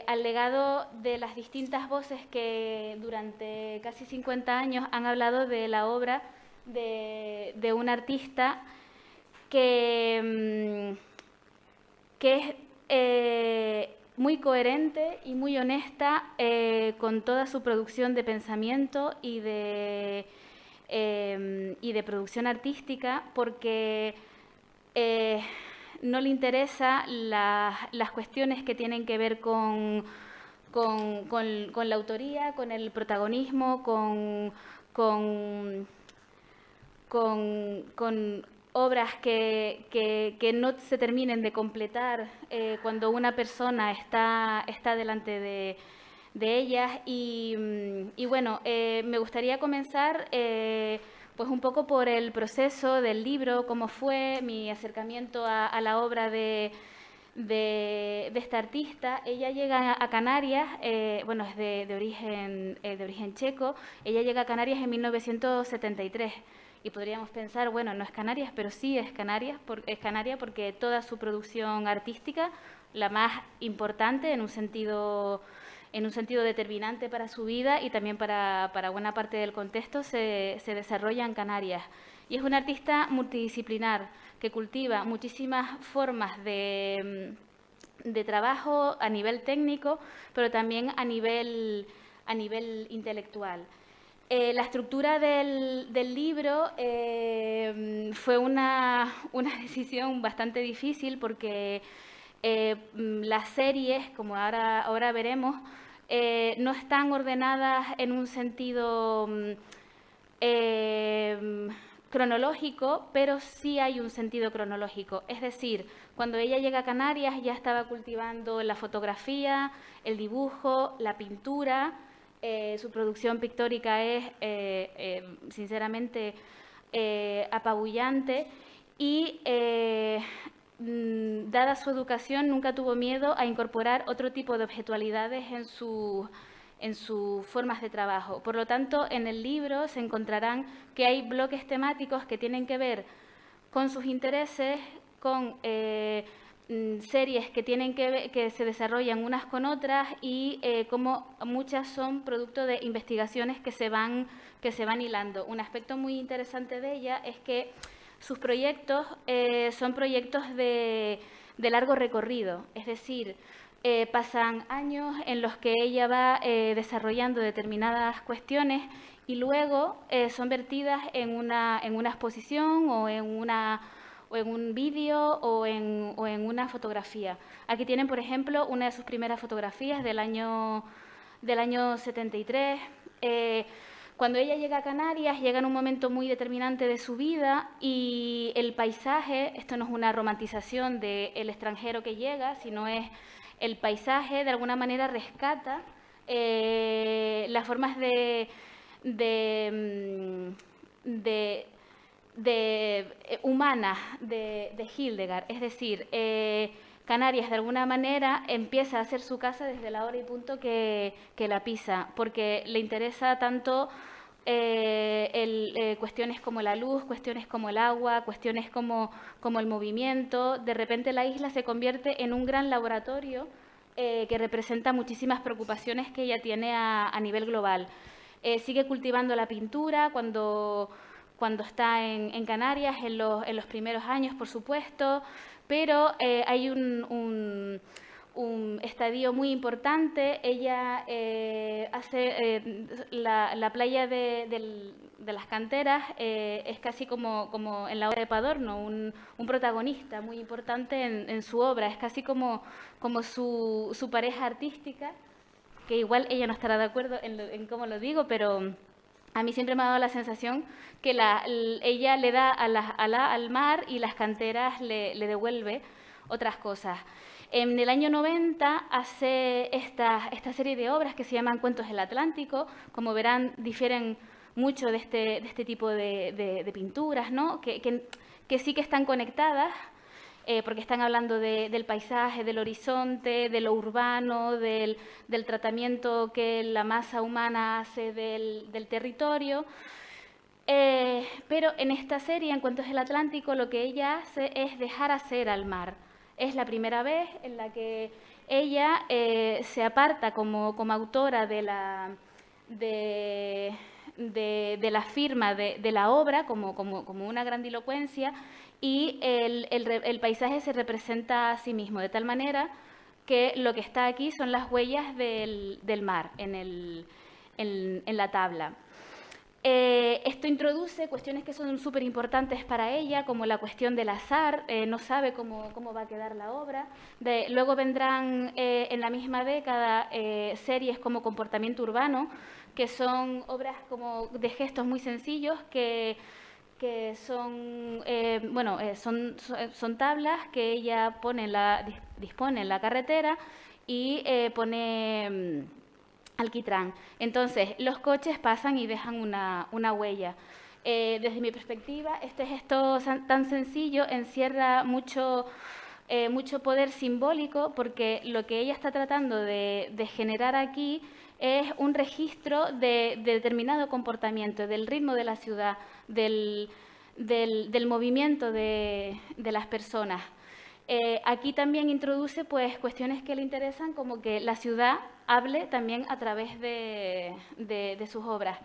al legado de las distintas voces que durante casi 50 años han hablado de la obra de un artista que es muy coherente y muy honesta con toda su producción de pensamiento y de producción artística, porque no le interesa las cuestiones que tienen que ver con la autoría, con el protagonismo, con obras que no se terminen de completar cuando una persona está delante de ellas. Y bueno, me gustaría comenzar pues un poco por el proceso del libro, cómo fue mi acercamiento a la obra de esta artista. Ella llega a Canarias, bueno, es de origen checo. Ella llega a Canarias en 1973 y podríamos pensar, bueno, no es Canarias, pero sí es Canarias, es canaria porque toda su producción artística, la más importante en un sentido en un sentido determinante para su vida y también para buena parte del contexto, se desarrolla en Canarias. Y es un artista multidisciplinar que cultiva muchísimas formas de trabajo a nivel técnico, pero también a nivel intelectual. La estructura del libro fue una decisión bastante difícil porque las series, como ahora veremos, no están ordenadas en un sentido cronológico, pero sí hay un sentido cronológico. Es decir, cuando ella llega a Canarias ya estaba cultivando la fotografía, el dibujo, la pintura. Su producción pictórica es, sinceramente, apabullante y, dada su educación, nunca tuvo miedo a incorporar otro tipo de objetualidades en sus formas de trabajo. Por lo tanto, en el libro se encontrarán que hay bloques temáticos que tienen que ver con sus intereses, con series que se desarrollan unas con otras y como muchas son producto de investigaciones que se van hilando. Un aspecto muy interesante de ella es que sus proyectos son proyectos de largo recorrido, es decir, pasan años en los que ella va desarrollando determinadas cuestiones y luego son vertidas en una exposición o en un vídeo o en una fotografía. Aquí tienen, por ejemplo, una de sus primeras fotografías del año 73. Cuando ella llega a Canarias, llega en un momento muy determinante de su vida y el paisaje, esto no es una romantización del extranjero que llega, sino es el paisaje, de alguna manera rescata las formas humanas de Hildegard. Es decir, Canarias de alguna manera empieza a ser su casa desde la hora y punto que la pisa, porque le interesa tanto cuestiones como la luz, cuestiones como el agua, cuestiones como el movimiento. De repente la isla se convierte en un gran laboratorio que representa muchísimas preocupaciones que ella tiene a nivel global. Sigue cultivando la pintura cuando está en Canarias, en los primeros años, por supuesto, pero hay un estadio muy importante. Ella hace la playa de las canteras, es casi como en la obra de Padorno, un protagonista muy importante en su obra, es casi como su pareja artística, que igual ella no estará de acuerdo en cómo lo digo, pero a mí siempre me ha dado la sensación que ella le da al mar y las canteras le devuelve otras cosas. En el año 90 hace esta serie de obras que se llaman Cuentos del Atlántico. Como verán, difieren mucho de este tipo de pinturas, ¿no? Que sí que están conectadas, porque están hablando del paisaje, del horizonte, de lo urbano, del tratamiento que la masa humana hace del territorio. Pero en esta serie, en Cuentos del Atlántico, lo que ella hace es dejar hacer al mar. Es la primera vez en la que ella se aparta como autora de la firma de la obra, como una grandilocuencia, y el paisaje se representa a sí mismo, de tal manera que lo que está aquí son las huellas del mar en la tabla. Esto introduce cuestiones que son súper importantes para ella, como la cuestión del azar. No sabe cómo va a quedar la obra. Luego vendrán en la misma década series como Comportamiento Urbano, que son obras como de gestos muy sencillos que son tablas que ella dispone en la carretera y pone alquitrán. Entonces, los coches pasan y dejan una huella. Desde mi perspectiva, este gesto tan sencillo encierra mucho poder simbólico, porque lo que ella está tratando de generar aquí es un registro de determinado comportamiento, del ritmo de la ciudad, del movimiento de las personas. Aquí también introduce pues, cuestiones que le interesan, como que la ciudad hable también a través de sus obras.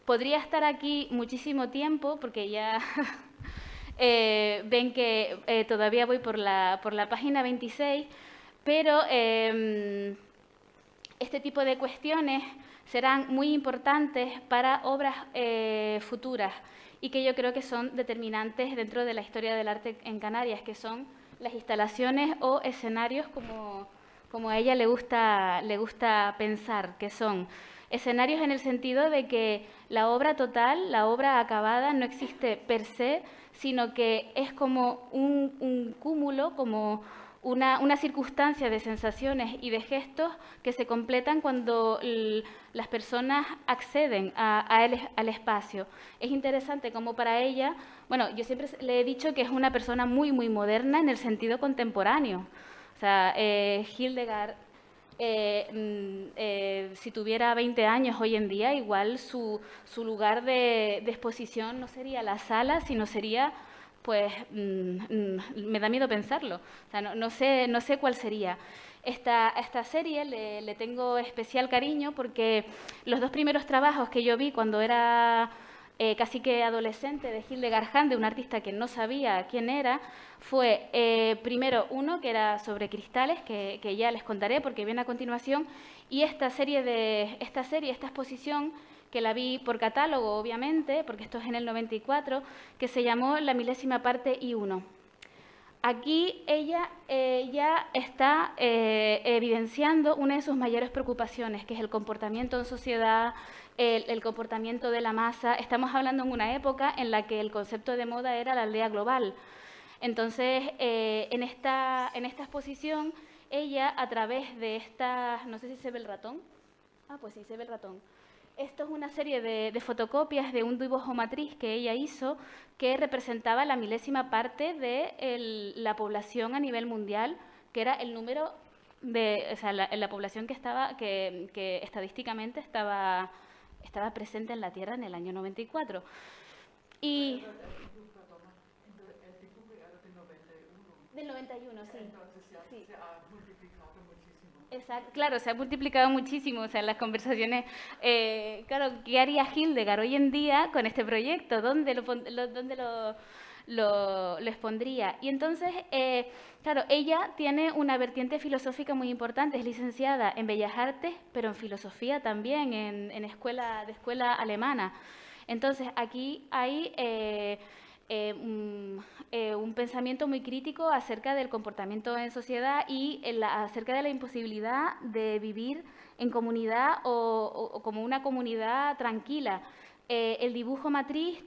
Podría estar aquí muchísimo tiempo, porque ya ven que todavía voy por la página 26, pero este tipo de cuestiones serán muy importantes para obras futuras y que yo creo que son determinantes dentro de la historia del arte en Canarias, que son las instalaciones o escenarios, como a ella le gusta pensar, que son escenarios en el sentido de que la obra total, la obra acabada, no existe per se, sino que es como un cúmulo, como una circunstancia de sensaciones y de gestos que se completan cuando las personas acceden al espacio. Es interesante como para ella, bueno, yo siempre le he dicho que es una persona muy, muy moderna en el sentido contemporáneo. O sea, Hildegard, si tuviera 20 años hoy en día, igual su lugar de exposición no sería la sala, sino sería, pues, me da miedo pensarlo. O sea, no sé cuál sería. Esta serie le tengo especial cariño porque los dos primeros trabajos que yo vi cuando era casi que adolescente de Hildegard Hahn, de un artista que no sabía quién era, fue primero uno que era sobre cristales, que ya les contaré porque viene a continuación, y esta exposición, que la vi por catálogo, obviamente, porque esto es en el 94, que se llamó La milésima parte I1. Aquí ella ya está evidenciando una de sus mayores preocupaciones, que es el comportamiento en sociedad, el comportamiento de la masa. Estamos hablando en una época en la que el concepto de moda era la aldea global. Entonces, en esta exposición, ella, a través de esta... No sé si se ve el ratón. Ah, pues sí, se ve el ratón. Esto es una serie de fotocopias de un dibujo matriz que ella hizo que representaba la milésima parte de la población a nivel mundial, que era el número de, o sea, la población que estadísticamente estaba presente en la Tierra en el año 94. Y del 91, sí. Entonces ya Sí. se ha multiplicado muchísimo. Exacto, claro, se ha multiplicado muchísimo, o sea, las conversaciones, claro, ¿qué haría Hildegard hoy en día con este proyecto? ¿Dónde lo expondría? Y entonces, claro, ella tiene una vertiente filosófica muy importante, es licenciada en Bellas Artes, pero en filosofía también, de escuela alemana. Entonces, aquí hay un pensamiento muy crítico acerca del comportamiento en sociedad y acerca de la imposibilidad de vivir en comunidad o como una comunidad tranquila. El dibujo matriz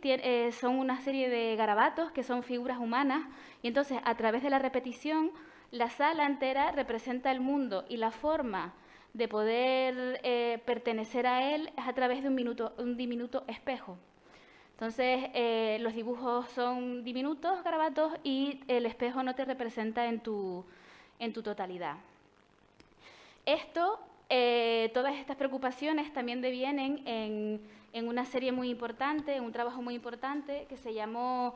son una serie de garabatos que son figuras humanas y entonces a través de la repetición la sala entera representa el mundo y la forma de poder pertenecer a él es a través de un diminuto espejo. Entonces, los dibujos son diminutos, garabatos, y el espejo no te representa en tu totalidad. Todas estas preocupaciones también devienen en una serie muy importante, en un trabajo muy importante que se llamó,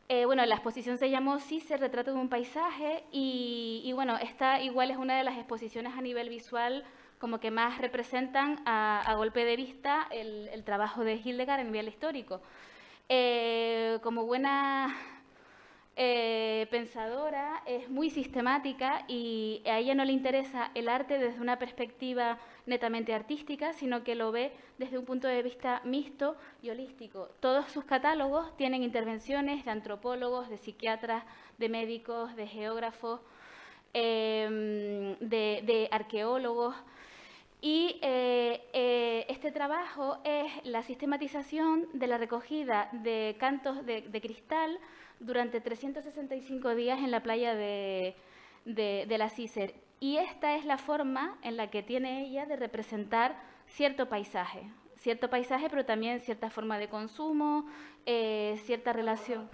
la exposición se llamó Cícer, retrato de un paisaje, y bueno, esta igual es una de las exposiciones a nivel visual como que más representan a golpe de vista el trabajo de Hildegard a nivel histórico. Como buena pensadora, es muy sistemática y a ella no le interesa el arte desde una perspectiva netamente artística, sino que lo ve desde un punto de vista mixto y holístico. Todos sus catálogos tienen intervenciones de antropólogos, de psiquiatras, de médicos, de geógrafos, de arqueólogos. Y este trabajo es la sistematización de la recogida de cantos de cristal durante 365 días en la playa de la Cícer. Y esta es la forma en la que tiene ella de representar cierto paisaje, pero también cierta forma de consumo, cierta relación.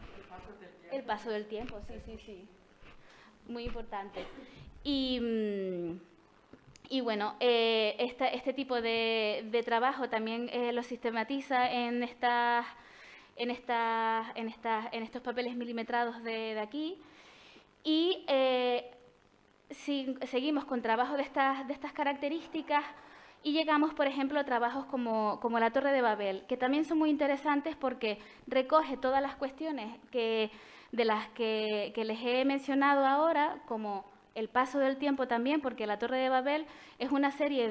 El paso del tiempo, sí. Muy importante. Y bueno, este tipo de trabajo también lo sistematiza en estos papeles milimetrados de aquí. Y seguimos con trabajos de estas características y llegamos, por ejemplo, a trabajos como la Torre de Babel, que también son muy interesantes porque recoge todas las cuestiones de las que les he mencionado ahora, como el paso del tiempo también, porque la Torre de Babel es una serie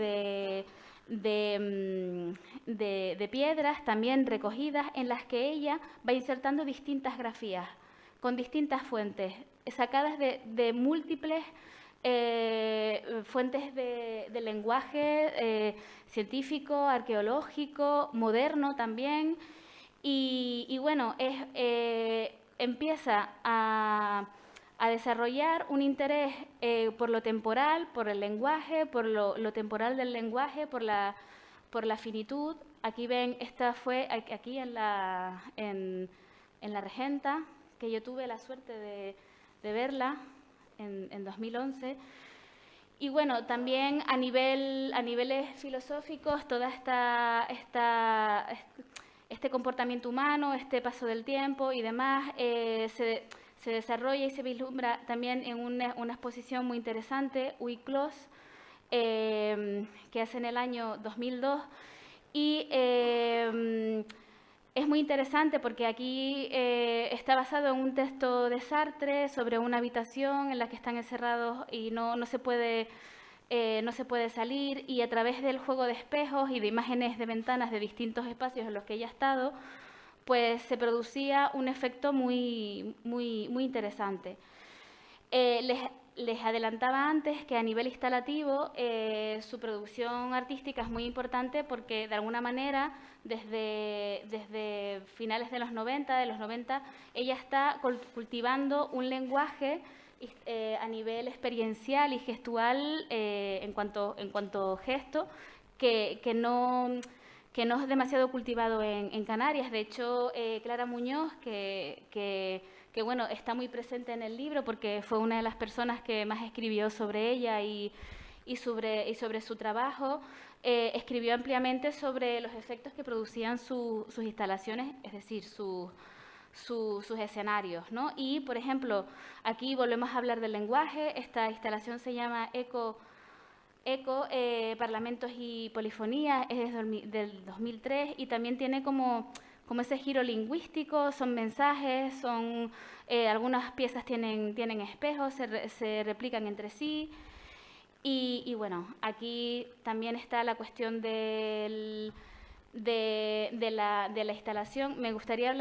de piedras también recogidas en las que ella va insertando distintas grafías con distintas fuentes, sacadas de múltiples fuentes de lenguaje científico, arqueológico, moderno también. Y bueno, empieza a desarrollar un interés por lo temporal, por el lenguaje, por lo temporal del lenguaje, por la finitud. Aquí ven, esta fue aquí en la Regenta, que yo tuve la suerte de verla en 2011. Y bueno, también a niveles filosóficos, toda este comportamiento humano, este paso del tiempo y demás, se desarrolla y se vislumbra también en una exposición muy interesante, Uiclos, que hace en el año 2002. Y es muy interesante porque aquí está basado en un texto de Sartre sobre una habitación en la que están encerrados y no se puede salir, y a través del juego de espejos y de imágenes de ventanas de distintos espacios en los que ella ha estado, pues se producía un efecto muy interesante. Les adelantaba antes que a nivel instalativo su producción artística es muy importante porque de alguna manera desde finales de los 90, ella está cultivando un lenguaje a nivel experiencial y gestual en cuanto gesto que no es demasiado cultivado en Canarias. De hecho, Clara Muñoz, que bueno, está muy presente en el libro porque fue una de las personas que más escribió sobre ella y sobre su trabajo, escribió ampliamente sobre los efectos que producían sus instalaciones, es decir, sus escenarios, ¿no? Y, por ejemplo, aquí volvemos a hablar del lenguaje. Esta instalación se llama ECO, Parlamentos y Polifonía, es del 2003 y también tiene como ese giro lingüístico, son mensajes, algunas piezas tienen espejos, se replican entre sí. Y bueno, aquí también está la cuestión de la instalación. Me gustaría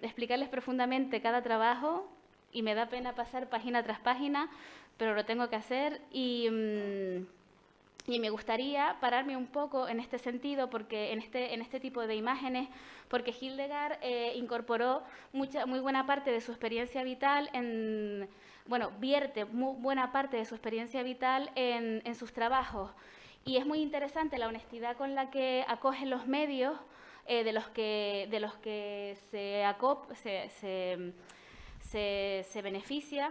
explicarles profundamente cada trabajo y me da pena pasar página tras página, pero lo tengo que hacer y me gustaría pararme un poco en este sentido, porque en este tipo de imágenes, porque Hildegard incorporó muy buena parte de su experiencia vital vierte buena parte de su experiencia vital en sus trabajos. Y es muy interesante la honestidad con la que acoge los medios de los que se beneficia,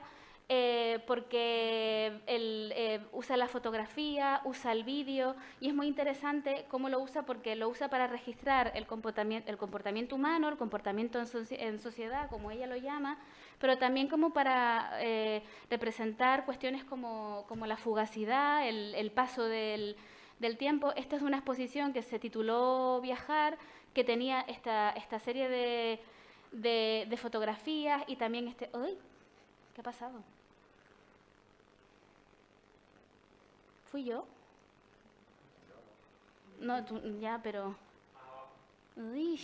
porque él usa la fotografía, usa el vídeo, y es muy interesante cómo lo usa, porque lo usa para registrar el comportamiento humano, el comportamiento en sociedad, como ella lo llama, pero también como para representar cuestiones como la fugacidad, el paso del tiempo. Esta es una exposición que se tituló Viajar, que tenía esta serie de fotografías y también ¡Uy! ¿Qué ha pasado? ¿Fui yo? No, ya, pero... Uy.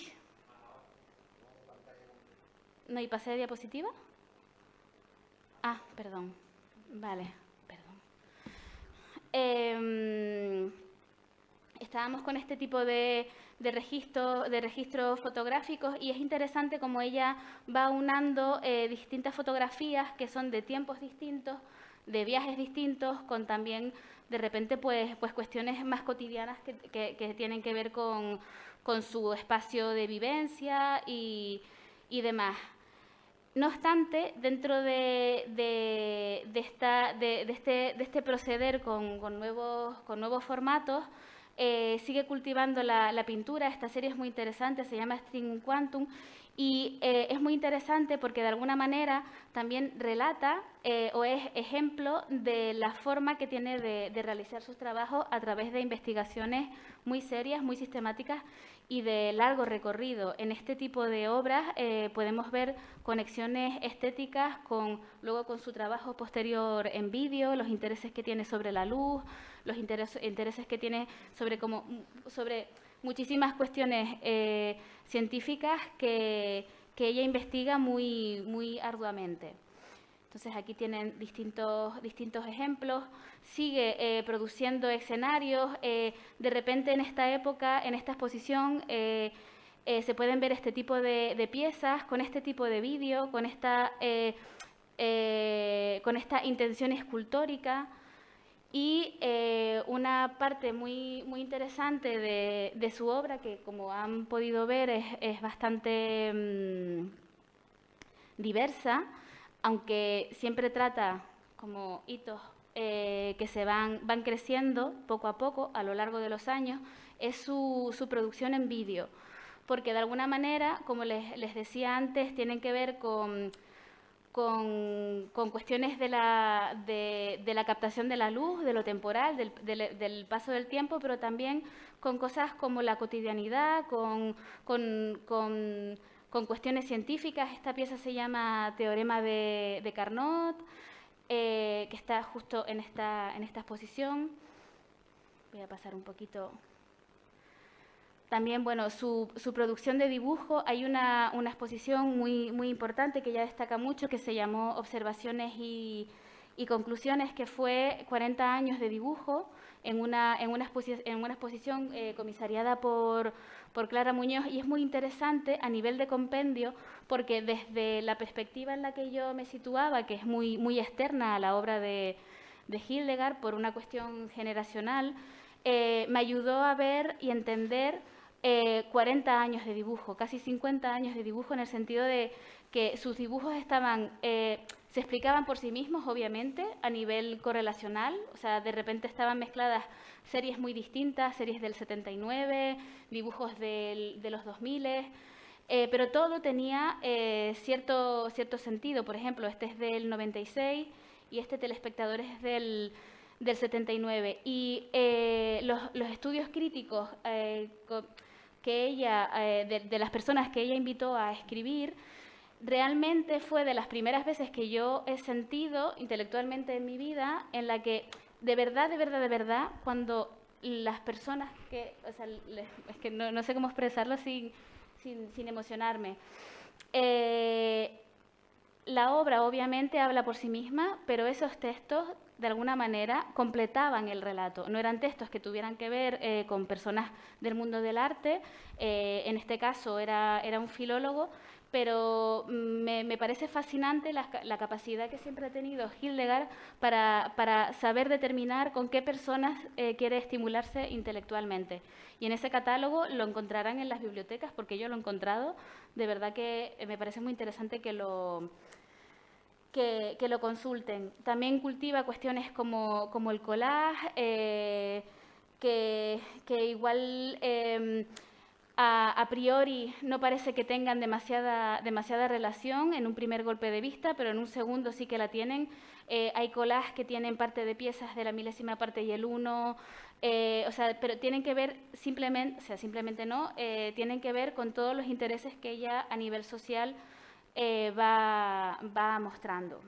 ¿No, y pasé de diapositiva? Ah, perdón. Vale, perdón. Estábamos con este tipo de registros fotográficos, y es interesante cómo ella va unando distintas fotografías que son de tiempos distintos, de viajes distintos, con también de repente pues cuestiones más cotidianas que tienen que ver con su espacio de vivencia y demás. No obstante, dentro de este proceder con nuevos formatos, sigue cultivando la pintura. Esta serie es muy interesante, se llama String Quantum, Y es muy interesante porque de alguna manera también relata o es ejemplo de la forma que tiene de realizar sus trabajos a través de investigaciones muy serias, muy sistemáticas y de largo recorrido. En este tipo de obras podemos ver conexiones estéticas luego con su trabajo posterior en vídeo, los intereses que tiene sobre la luz, los intereses que tiene sobre muchísimas cuestiones científicas que ella investiga muy arduamente. Entonces aquí tienen distintos ejemplos. Sigue produciendo escenarios. De repente en esta época, en esta exposición, se pueden ver este tipo de piezas con este tipo de vídeo, con esta intención escultórica. Y una parte muy interesante de su obra, que como han podido ver es bastante diversa, aunque siempre trata como hitos que se van creciendo poco a poco a lo largo de los años, es su producción en vídeo. Porque de alguna manera, como les decía antes, tienen que ver con cuestiones de la captación de la luz, de lo temporal, del paso del tiempo, pero también con cosas como la cotidianidad, con cuestiones científicas. Esta pieza se llama Teorema de Carnot, que está justo en esta exposición. Voy a pasar un poquito. También, bueno, su producción de dibujo, hay una exposición muy importante que ella destaca mucho, que se llamó Observaciones y Conclusiones, que fue 40 años de dibujo en una exposición comisariada por Clara Muñoz, y es muy interesante a nivel de compendio, porque desde la perspectiva en la que yo me situaba, que es muy externa a la obra de Hildegard, por una cuestión generacional, me ayudó a ver y entender 40 años de dibujo, casi 50 años de dibujo, en el sentido de que sus dibujos se explicaban por sí mismos, obviamente, a nivel correlacional. O sea, de repente estaban mezcladas series muy distintas, series del 79, dibujos de los 2000, pero todo tenía cierto sentido. Por ejemplo, este es del 96 y este Telespectador es del 79. Y los estudios críticos que ella, de las personas que ella invitó a escribir, realmente fue de las primeras veces que yo he sentido intelectualmente en mi vida en la que de verdad, cuando las personas que, o sea, es que no sé cómo expresarlo sin emocionarme. La obra obviamente habla por sí misma, pero esos textos de alguna manera completaban el relato. No eran textos que tuvieran que ver con personas del mundo del arte, en este caso era un filólogo, pero me parece fascinante la capacidad que siempre ha tenido Hildegard para saber determinar con qué personas quiere estimularse intelectualmente. Y en ese catálogo lo encontrarán en las bibliotecas, porque yo lo he encontrado. De verdad que me parece muy interesante que lo consulten. También cultiva cuestiones como el collage, que igual a priori no parece que tengan demasiada relación en un primer golpe de vista, pero en un segundo sí que la tienen. Hay collages que tienen parte de piezas de la milésima parte y el 1, o sea, pero tienen que ver simplemente no, tienen que ver con todos los intereses que ella a nivel social va mostrando.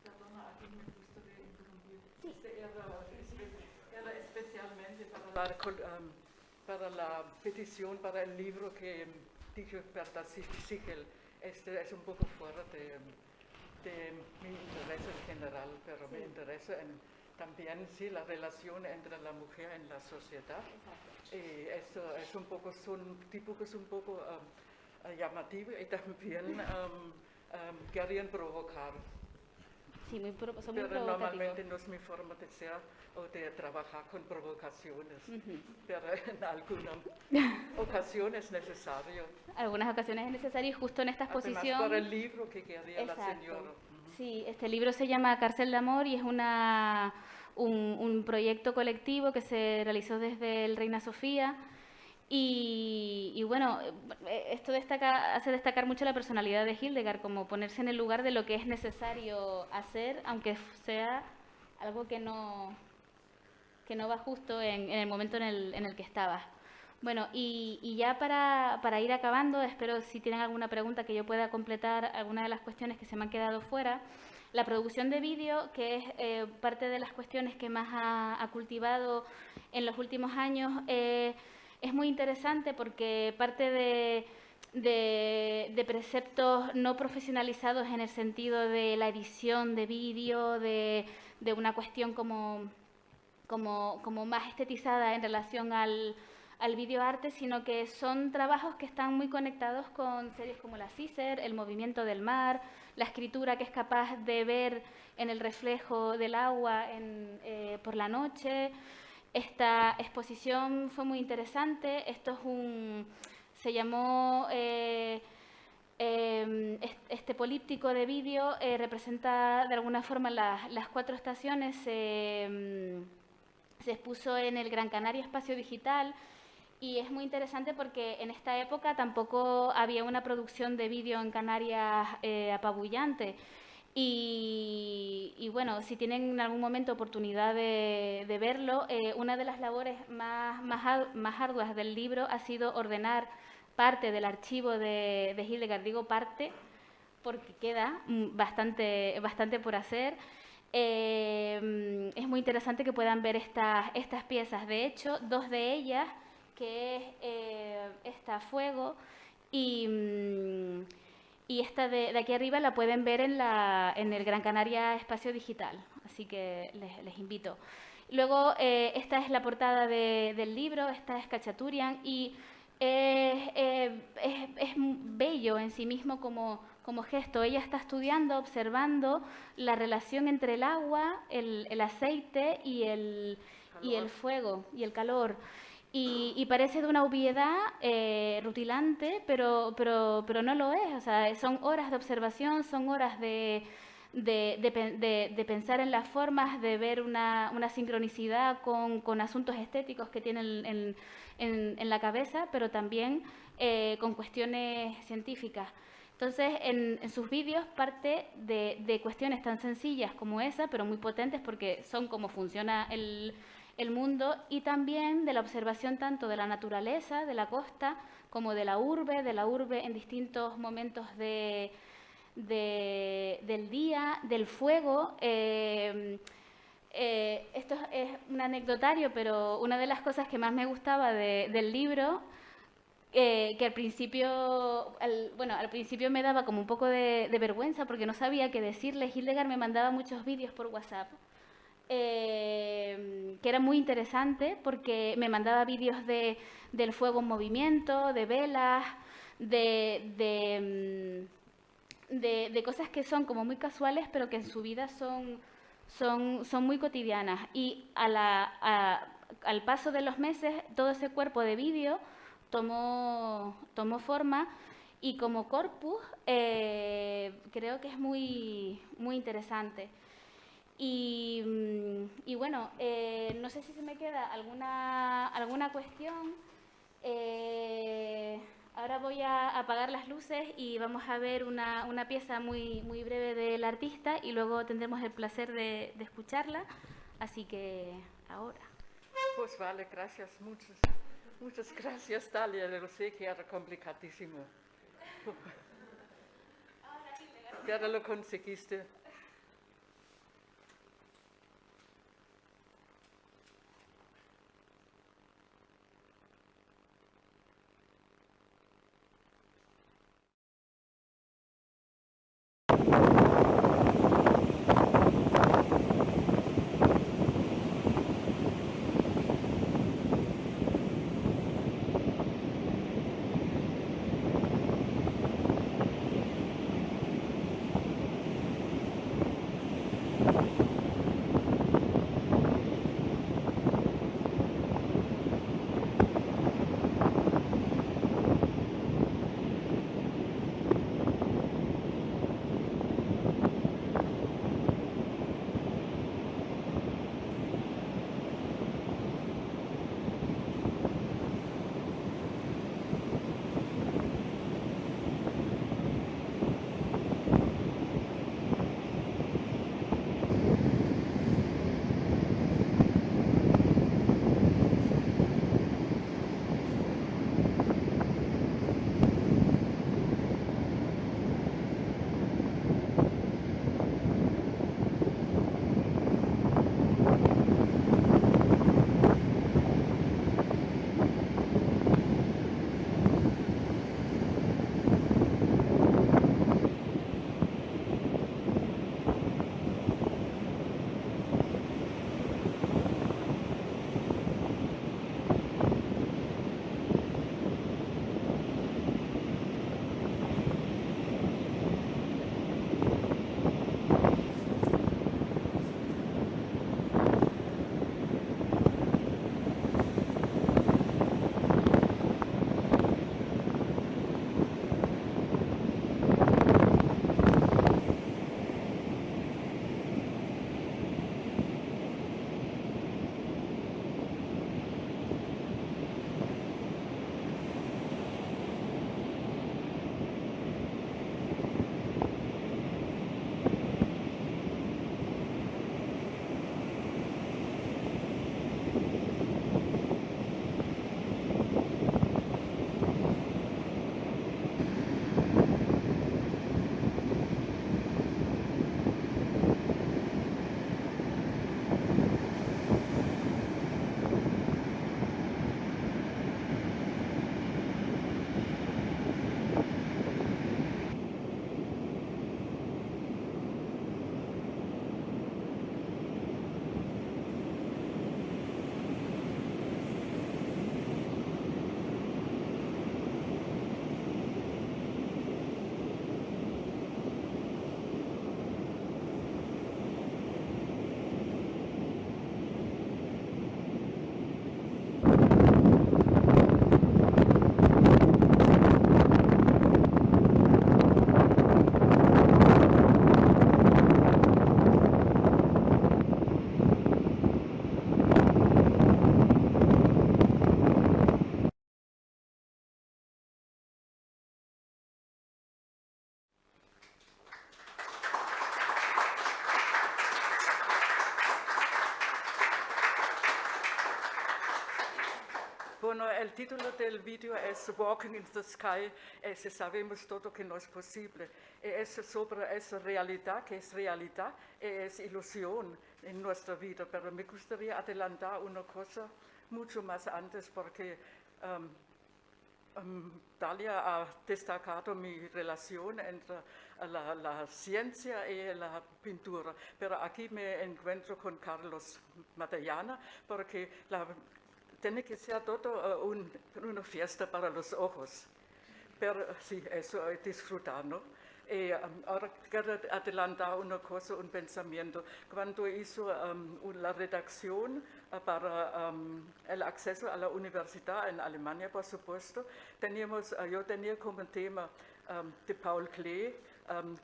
Perdona, aquí me gustaría interrumpir. Sí. Era especialmente para la petición, para el libro que dijo Berta Sichel. Este es un poco fuera de mi interés en general, pero sí. Me interesa también la relación entre la mujer en la sociedad. Exacto. Y esto es un poco, son típicos un poco llamativo, y también querían provocar. Sí, son muy pero provocativos. Normalmente no es mi forma de ser o de trabajar con provocaciones, pero en algunas ocasiones es necesario. Algunas ocasiones es necesario, y justo en esta exposición... Además, para el libro que quería la señora. Sí, este libro se llama Cárcel de Amor y es un proyecto colectivo que se realizó desde el Reina Sofía. Y bueno, esto hace destacar mucho la personalidad de Hildegard, como ponerse en el lugar de lo que es necesario hacer, aunque sea algo que no va justo en el momento en el que estabas. Bueno, y ya para ir acabando, espero si tienen alguna pregunta que yo pueda completar alguna de las cuestiones que se me han quedado fuera. La producción de vídeo, que es parte de las cuestiones que más ha cultivado en los últimos años, es muy interesante porque parte de preceptos no profesionalizados en el sentido de la edición de vídeo, de una cuestión como más estetizada en relación al videoarte, sino que son trabajos que están muy conectados con series como la Cícer, el movimiento del mar, la escritura que es capaz de ver en el reflejo del agua por la noche. Esta exposición fue muy interesante. Esto es se llamó este políptico de vídeo, representa de alguna forma las 4 estaciones. Se expuso en el Gran Canaria Espacio Digital y es muy interesante porque en esta época tampoco había una producción de vídeo en Canarias apabullante. Y bueno, si tienen en algún momento oportunidad de verlo, una de las labores más arduas del libro ha sido ordenar parte del archivo de Hildegard. Digo parte porque queda bastante por hacer. Es muy interesante que puedan ver estas piezas. De hecho, 2 de ellas, que es esta Fuego y esta de aquí arriba, la pueden ver en el Gran Canaria Espacio Digital, así que les invito. Luego, esta es la portada del libro, esta es Cachaturian, y es bello en sí mismo como gesto. Ella está estudiando, observando la relación entre el agua, el aceite y el fuego y el calor. Y parece de una obviedad rutilante, pero no lo es. O sea, son horas de observación, son horas de pensar en las formas, de ver una sincronicidad con asuntos estéticos que tienen en la cabeza, pero también con cuestiones científicas. Entonces, en sus vídeos parte de cuestiones tan sencillas como esa, pero muy potentes porque son cómo funciona el mundo, y también de la observación tanto de la naturaleza, de la costa, como de la urbe en distintos momentos del día, del fuego. Esto es un anecdotario, pero una de las cosas que más me gustaba del libro, que al principio me daba como un poco de vergüenza porque no sabía qué decirle. Hildegard me mandaba muchos vídeos por WhatsApp, que era muy interesante porque me mandaba vídeos del fuego en movimiento, de velas, de cosas que son como muy casuales, pero que en su vida son muy cotidianas. Y al paso de los meses, todo ese cuerpo de vídeo tomó forma, y como corpus creo que es muy interesante. Y bueno, no sé si se me queda alguna cuestión. Ahora voy a apagar las luces y vamos a ver una pieza muy breve del artista, y luego tendremos el placer de escucharla. Así que ahora. Pues vale, gracias, muchas gracias, Dalia. Lo sé que era complicadísimo. Pero lo conseguiste. Bueno, el título del vídeo es Walking in the Sky, sabemos todo que no es posible. Es sobre esa realidad, que es realidad, es ilusión en nuestra vida, pero me gustaría adelantar una cosa mucho más antes porque Dalia ha destacado mi relación entre la ciencia y la pintura, pero aquí me encuentro con Carlos Matallana porque tiene que ser todo una fiesta para los ojos, pero sí, eso es disfrutar, ¿no? Ahora quiero adelantar una cosa, un pensamiento. Cuando hizo la redacción para el acceso a la universidad en Alemania, por supuesto, yo tenía como tema de Paul Klee,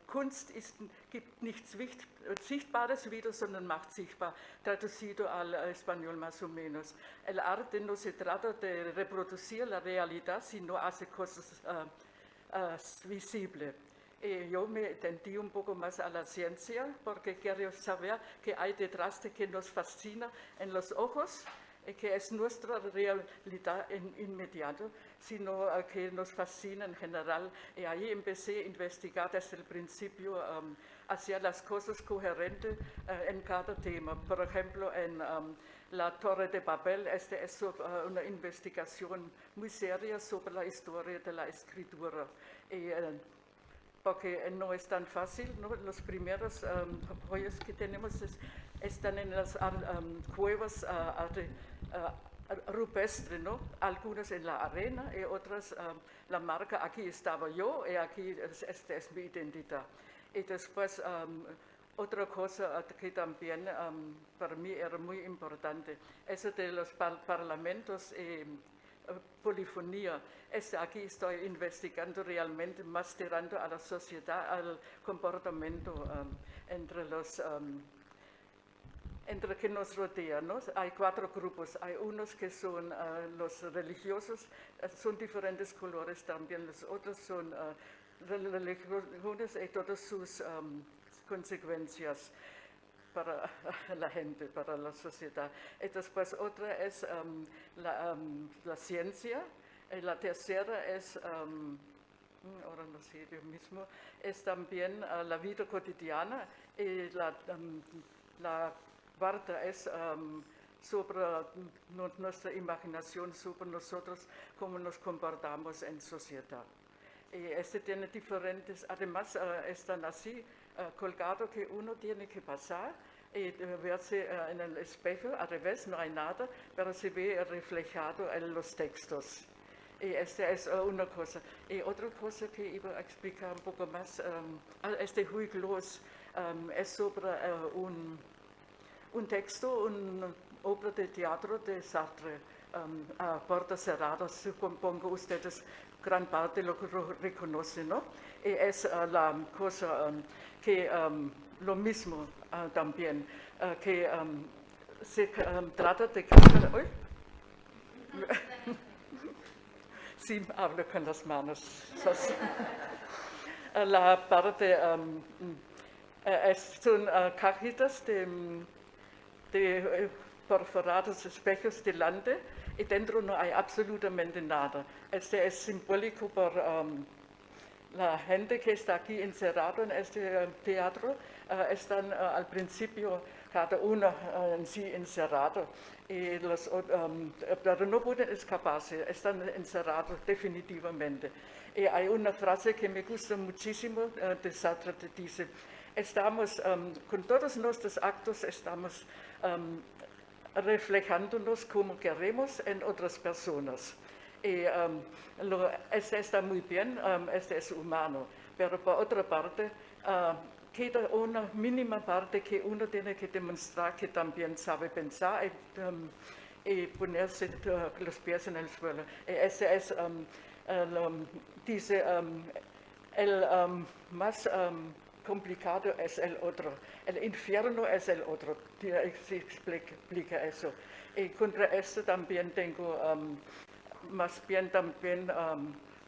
Kunst gibt nichts Sichtbares wieder, sondern macht sichtbar, traducido al español más o menos. El arte no se trata de reproducir la realidad, sino hace cosas visibles. Yo me tendí un poco más a la ciencia porque quiero saber qué hay detrás de que nos fascina en los ojos, que es nuestra realidad inmediata, sino que nos fascina en general. Y ahí empecé a investigar desde el principio, hacer las cosas coherentes en cada tema. Por ejemplo, en la Torre de Babel, es una investigación muy seria sobre la historia de la escritura. Porque no es tan fácil, ¿no? Los primeros joyas que tenemos están en las cuevas rupestres, ¿no? Algunas en la arena y otras la marca, aquí estaba yo y aquí esta es mi identidad. Y después otra cosa que también para mí era muy importante, eso de los parlamentos y polifonía. Aquí estoy investigando realmente, más tirando a la sociedad, al comportamiento entre que nos rodea, ¿no? Hay 4 grupos, hay unos que son los religiosos, son diferentes colores también, los otros son religiones y todas sus consecuencias para la gente, para la sociedad. Y después otra es la ciencia, y la tercera es, ahora no sé yo mismo, es también la vida cotidiana, y la cuarta es sobre nuestra imaginación, sobre nosotros, cómo nos comportamos en sociedad. Y tiene diferentes, además están así colgado que uno tiene que pasar y verse en el espejo, al revés, no hay nada, pero se ve reflejado en los textos. Y esta es una cosa. Y otra cosa que iba a explicar un poco más, Huy Gloss es sobre un texto, una obra de teatro de Sartre, a puertas cerradas, supongo ustedes gran parte lo reconocen, ¿no? Y es la cosa que lo mismo también, que se trata de que... Sí, hablo con las manos. La parte son cajitas de perforados espejos delante y dentro no hay absolutamente nada. Este es simbólico por la gente que está aquí encerrada en este teatro. Están al principio cada uno en sí encerrado, pero no pueden escaparse, están encerrados definitivamente. Y hay una frase que me gusta muchísimo de Sartre, que dice, estamos, con todos nuestros actos estamos reflejándonos como queremos en otras personas. Y este está muy bien, este es humano, pero por otra parte, queda una mínima parte que uno tiene que demostrar que también sabe pensar y ponerse los pies en el suelo. Y ese es, dice, el más complicado es el otro, el infierno es el otro, se explica eso. Y contra esto también tengo más bien también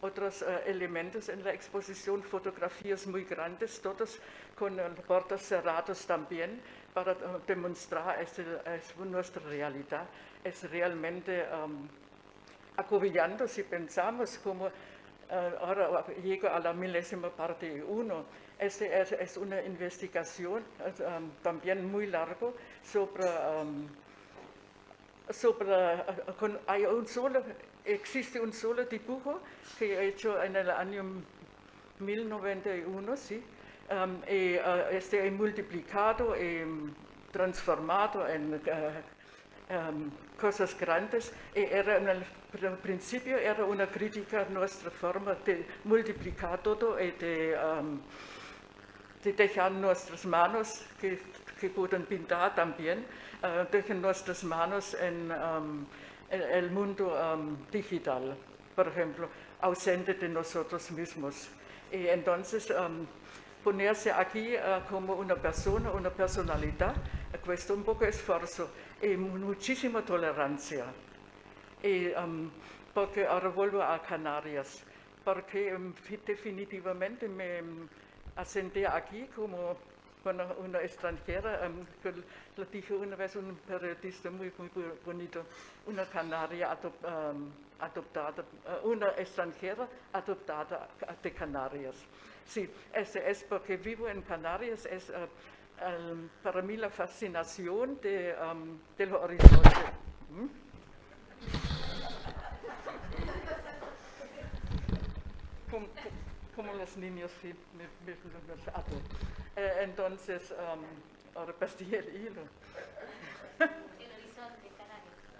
otros elementos en la exposición, fotografías muy grandes, todos con puertas cerradas también, para demostrar es nuestra realidad, es realmente agobiando si pensamos como ahora llego a la 1000ª parte de 1. Es una investigación también muy largo existe un solo dibujo que he hecho en el año 1091, sí, he multiplicado, transformado en cosas grandes. En el principio era una crítica a nuestra forma de multiplicar todo y de dejar nuestras manos que pueden pintar también, dejar nuestras manos en el mundo digital, por ejemplo, ausente de nosotros mismos. Y entonces ponerse aquí como una persona, una personalidad, cuesta un poco esfuerzo y muchísima tolerancia. Y porque ahora vuelvo a Canarias, porque definitivamente me asenté aquí como una extranjera, lo dijo una vez un periodista muy bonito, una canaria adoptada, una extranjera adoptada de Canarias. Sí, es porque vivo en Canarias, es para mí la fascinación del horizonte. Como los niños, sí, me ato. Entonces, ahora perdí el hilo.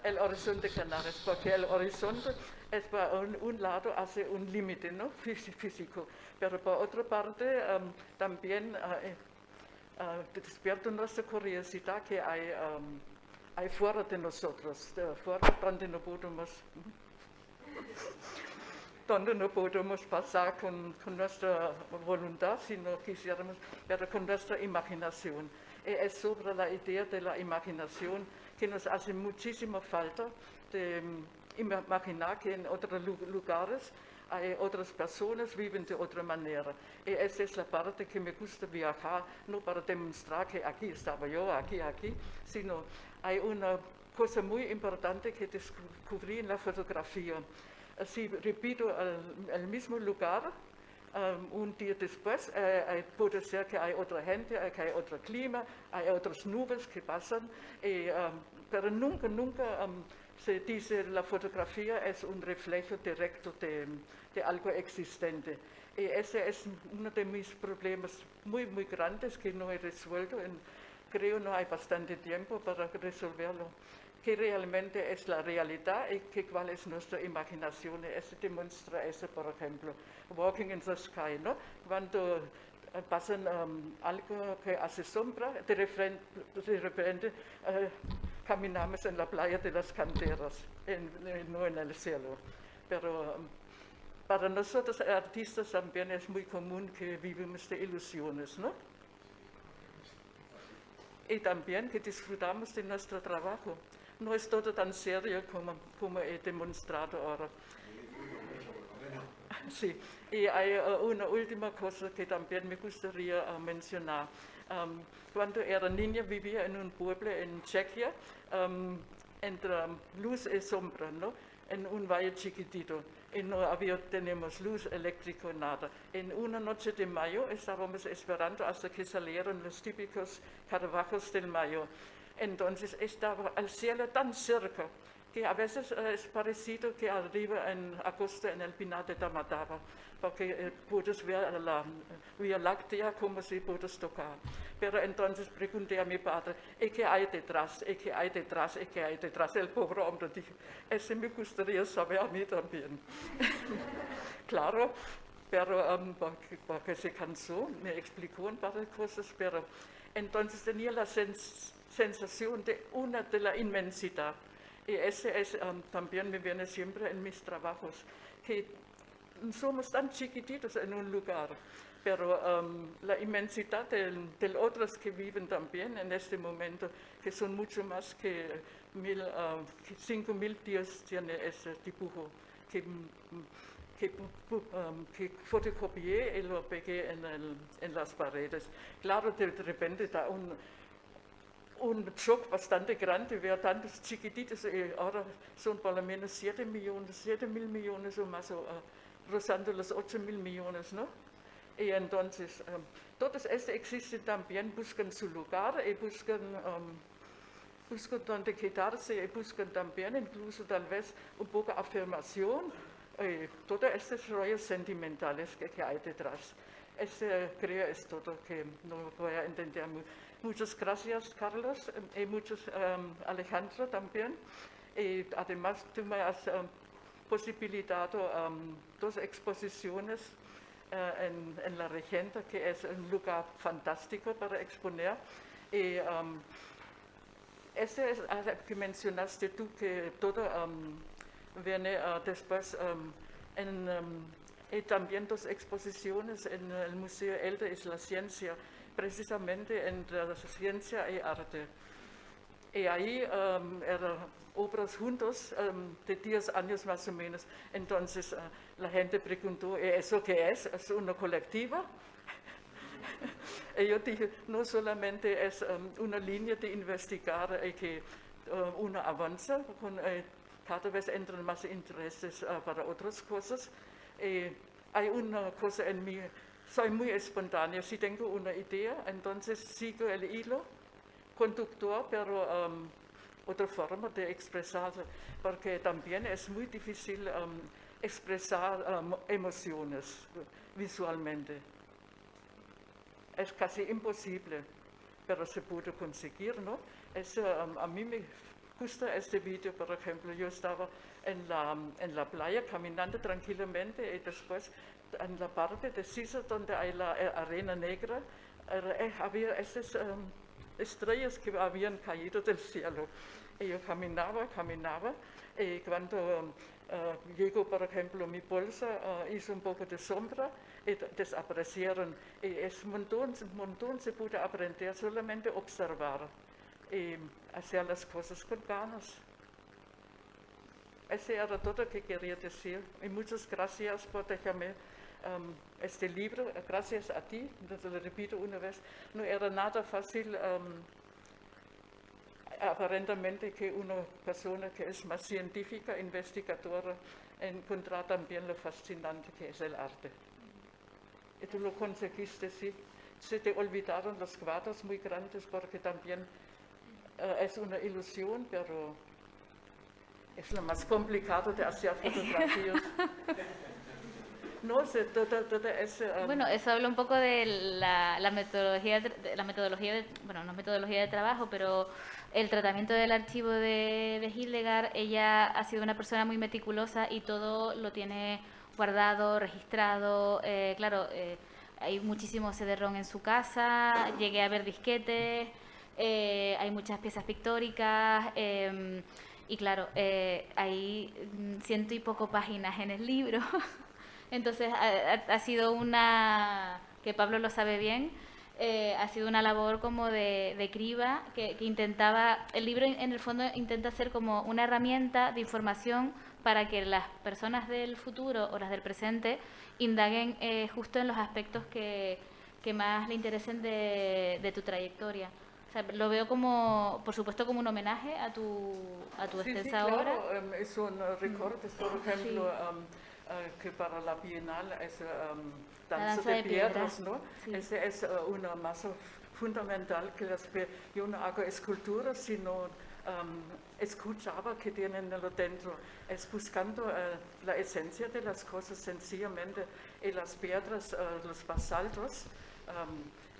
El horizonte Canarias, porque el horizonte es por un lado hace un límite, ¿no?, físico, pero por otra parte también despierta nuestra curiosidad que hay fuera de nosotros, fuera donde no podemos pasar con nuestra voluntad, si no quisiéramos, pero con nuestra imaginación. Es sobre la idea de la imaginación que nos hace muchísima falta de imaginar que en otros lugares hay otras personas viven de otra manera. Y esa es la parte que me gusta viajar, no para demostrar que aquí estaba yo, aquí, sino hay una cosa muy importante que descubrí en la fotografía. Si repito el mismo lugar, un día después puede ser que hay otra gente, que hay otro clima, hay otras nubes que pasan, pero nunca se dice la fotografía es un reflejo directo de algo existente. Y ese es uno de mis problemas muy grandes que no he resuelto, creo no hay bastante tiempo para resolverlo. Que realmente es la realidad y cuál es nuestra imaginación. Eso demuestra eso, por ejemplo, Walking in the Sky, ¿no? Cuando pasan algo que hace sombra, de repente caminamos en la playa de las canteras, no en el cielo. Pero para nosotros artistas también es muy común que vivimos de ilusiones, ¿no? Y también que disfrutamos de nuestro trabajo. No es todo tan serio como he demostrado ahora. Sí, y hay una última cosa que también me gustaría mencionar. Cuando era niña vivía en un pueblo en Chequia, entre luz y sombra, ¿no?, en un valle chiquitito. Y no tenemos luz eléctrica, nada. En una noche de mayo estábamos esperando hasta que salieron los típicos carabajos del mayo. Entonces estaba el cielo tan cerca que a veces es parecido que arriba en agosto en el Pinar de Tamatava, porque puedes ver la Vía Láctea como si puedes tocar. Pero entonces pregunté a mi padre, ¿y qué hay detrás? ¿Y qué hay detrás? ¿Y qué hay detrás? El pobre hombre dijo, eso me gustaría saber a mí también. Claro, pero porque se cansó, me explicó un par de cosas, pero entonces tenía la sensación de la inmensidad. Y ese también me viene siempre en mis trabajos, que somos tan chiquititos en un lugar, pero la inmensidad de otros que viven también en este momento, que son mucho más que 5.000 días tiene ese dibujo que fotocopié y lo pegué en las paredes. Claro, de repente da un shock bastante grande ver tantos chiquititos, ahora son por lo menos 7 mil millones o más, rozando los 8 mil millones, ¿no? Y entonces, todos estos existen también, buscan su lugar y buscan donde quedarse y buscan también incluso tal vez un poco afirmación, todos estos rollos sentimentales que hay detrás. Creo es todo que no voy a entender muy. Muchas gracias, Carlos, y muchos, Alejandro también. Y además tú me has posibilitado 2 exposiciones en La Regenta, que es un lugar fantástico para exponer. Y ese es que mencionaste tú, que todo viene después y también 2 exposiciones en el Museo Elde es la Ciencia, precisamente entre la ciencia y arte. Y ahí eran obras juntos de 10 años más o menos. Entonces la gente preguntó, ¿eso qué es? ¿Es una colectiva? Y yo dije, no solamente es una línea de investigar que uno avanza, cada vez entran más intereses para otras cosas. Hay una cosa en mí, soy muy espontánea, si tengo una idea, entonces sigo el hilo conductor, pero otra forma de expresar, porque también es muy difícil expresar emociones visualmente. Es casi imposible, pero se puede conseguir, ¿no? A mí me gusta este vídeo, por ejemplo, yo estaba en la playa caminando tranquilamente y después en la parte de Sisa donde hay la arena negra, había esas estrellas que habían caído del cielo. Y yo caminaba, y cuando llegó, por ejemplo, mi bolsa, hizo un poco de sombra y desaparecieron. Y es un montón se puede aprender, solamente observar y hacer las cosas con ganas. Ese era todo lo que quería decir. Y muchas gracias por dejarme este libro. Gracias a ti, lo repito una vez. No era nada fácil, aparentemente, que una persona que es más científica, investigadora, encontrar también lo fascinante que es el arte. Y tú lo conseguiste, sí. Se te olvidaron los cuadros muy grandes porque también es una ilusión, pero es lo más complicado de hacer fotografías. No sé, todo es... Bueno, eso habla un poco de la metodología, bueno, no metodología de trabajo, pero el tratamiento del archivo de Hildegard. Ella ha sido una persona muy meticulosa y todo lo tiene guardado, registrado. Claro, hay muchísimo CD-ROM en su casa, llegué a ver disquetes, hay muchas piezas pictóricas. Y claro, hay 100 y poco páginas en el libro. Entonces ha sido que Pablo lo sabe bien, ha sido una labor como de criba que intentaba, el libro en el fondo intenta ser como una herramienta de información para que las personas del futuro o las del presente indaguen justo en los aspectos que más le interesen de tu trayectoria. O sea, lo veo como, por supuesto, como un homenaje a tu extensa claro, obra. son recortes, por ejemplo, que para la Bienal es danza de piedras, ¿no? Sí. Esa es una masa fundamental que yo no hago esculturas, sino escuchaba que tienen dentro, es buscando la esencia de las cosas sencillamente, y las piedras, los basaltos,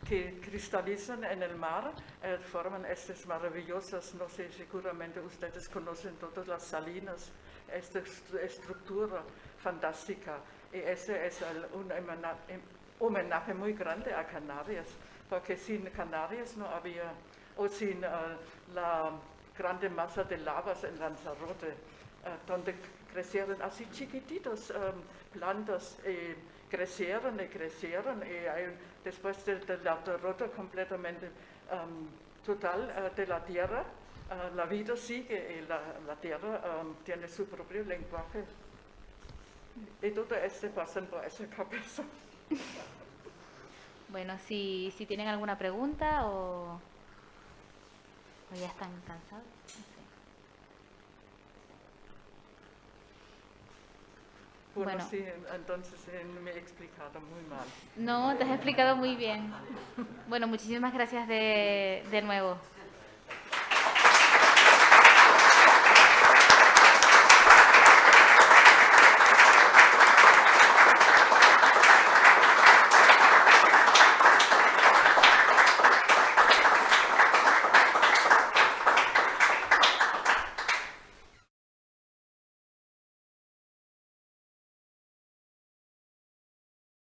que cristalizan en el mar, forman estas maravillosas, no sé, seguramente ustedes conocen todas las salinas, esta estructura fantástica. Y ese es un homenaje muy grande a Canarias, porque sin Canarias no había, o sin la grande masa de lavas en Lanzarote, donde crecieron así chiquititos plantas, crecieron, y después de la derrota completamente total de la tierra, la vida sigue y la tierra tiene su propio lenguaje. Y todo esto pasa por esa cabeza. Bueno, si tienen alguna pregunta o... ¿O ya están cansados? No sé. Bueno, sí, entonces me he explicado muy mal. No, te has explicado muy bien. Bueno, muchísimas gracias de nuevo.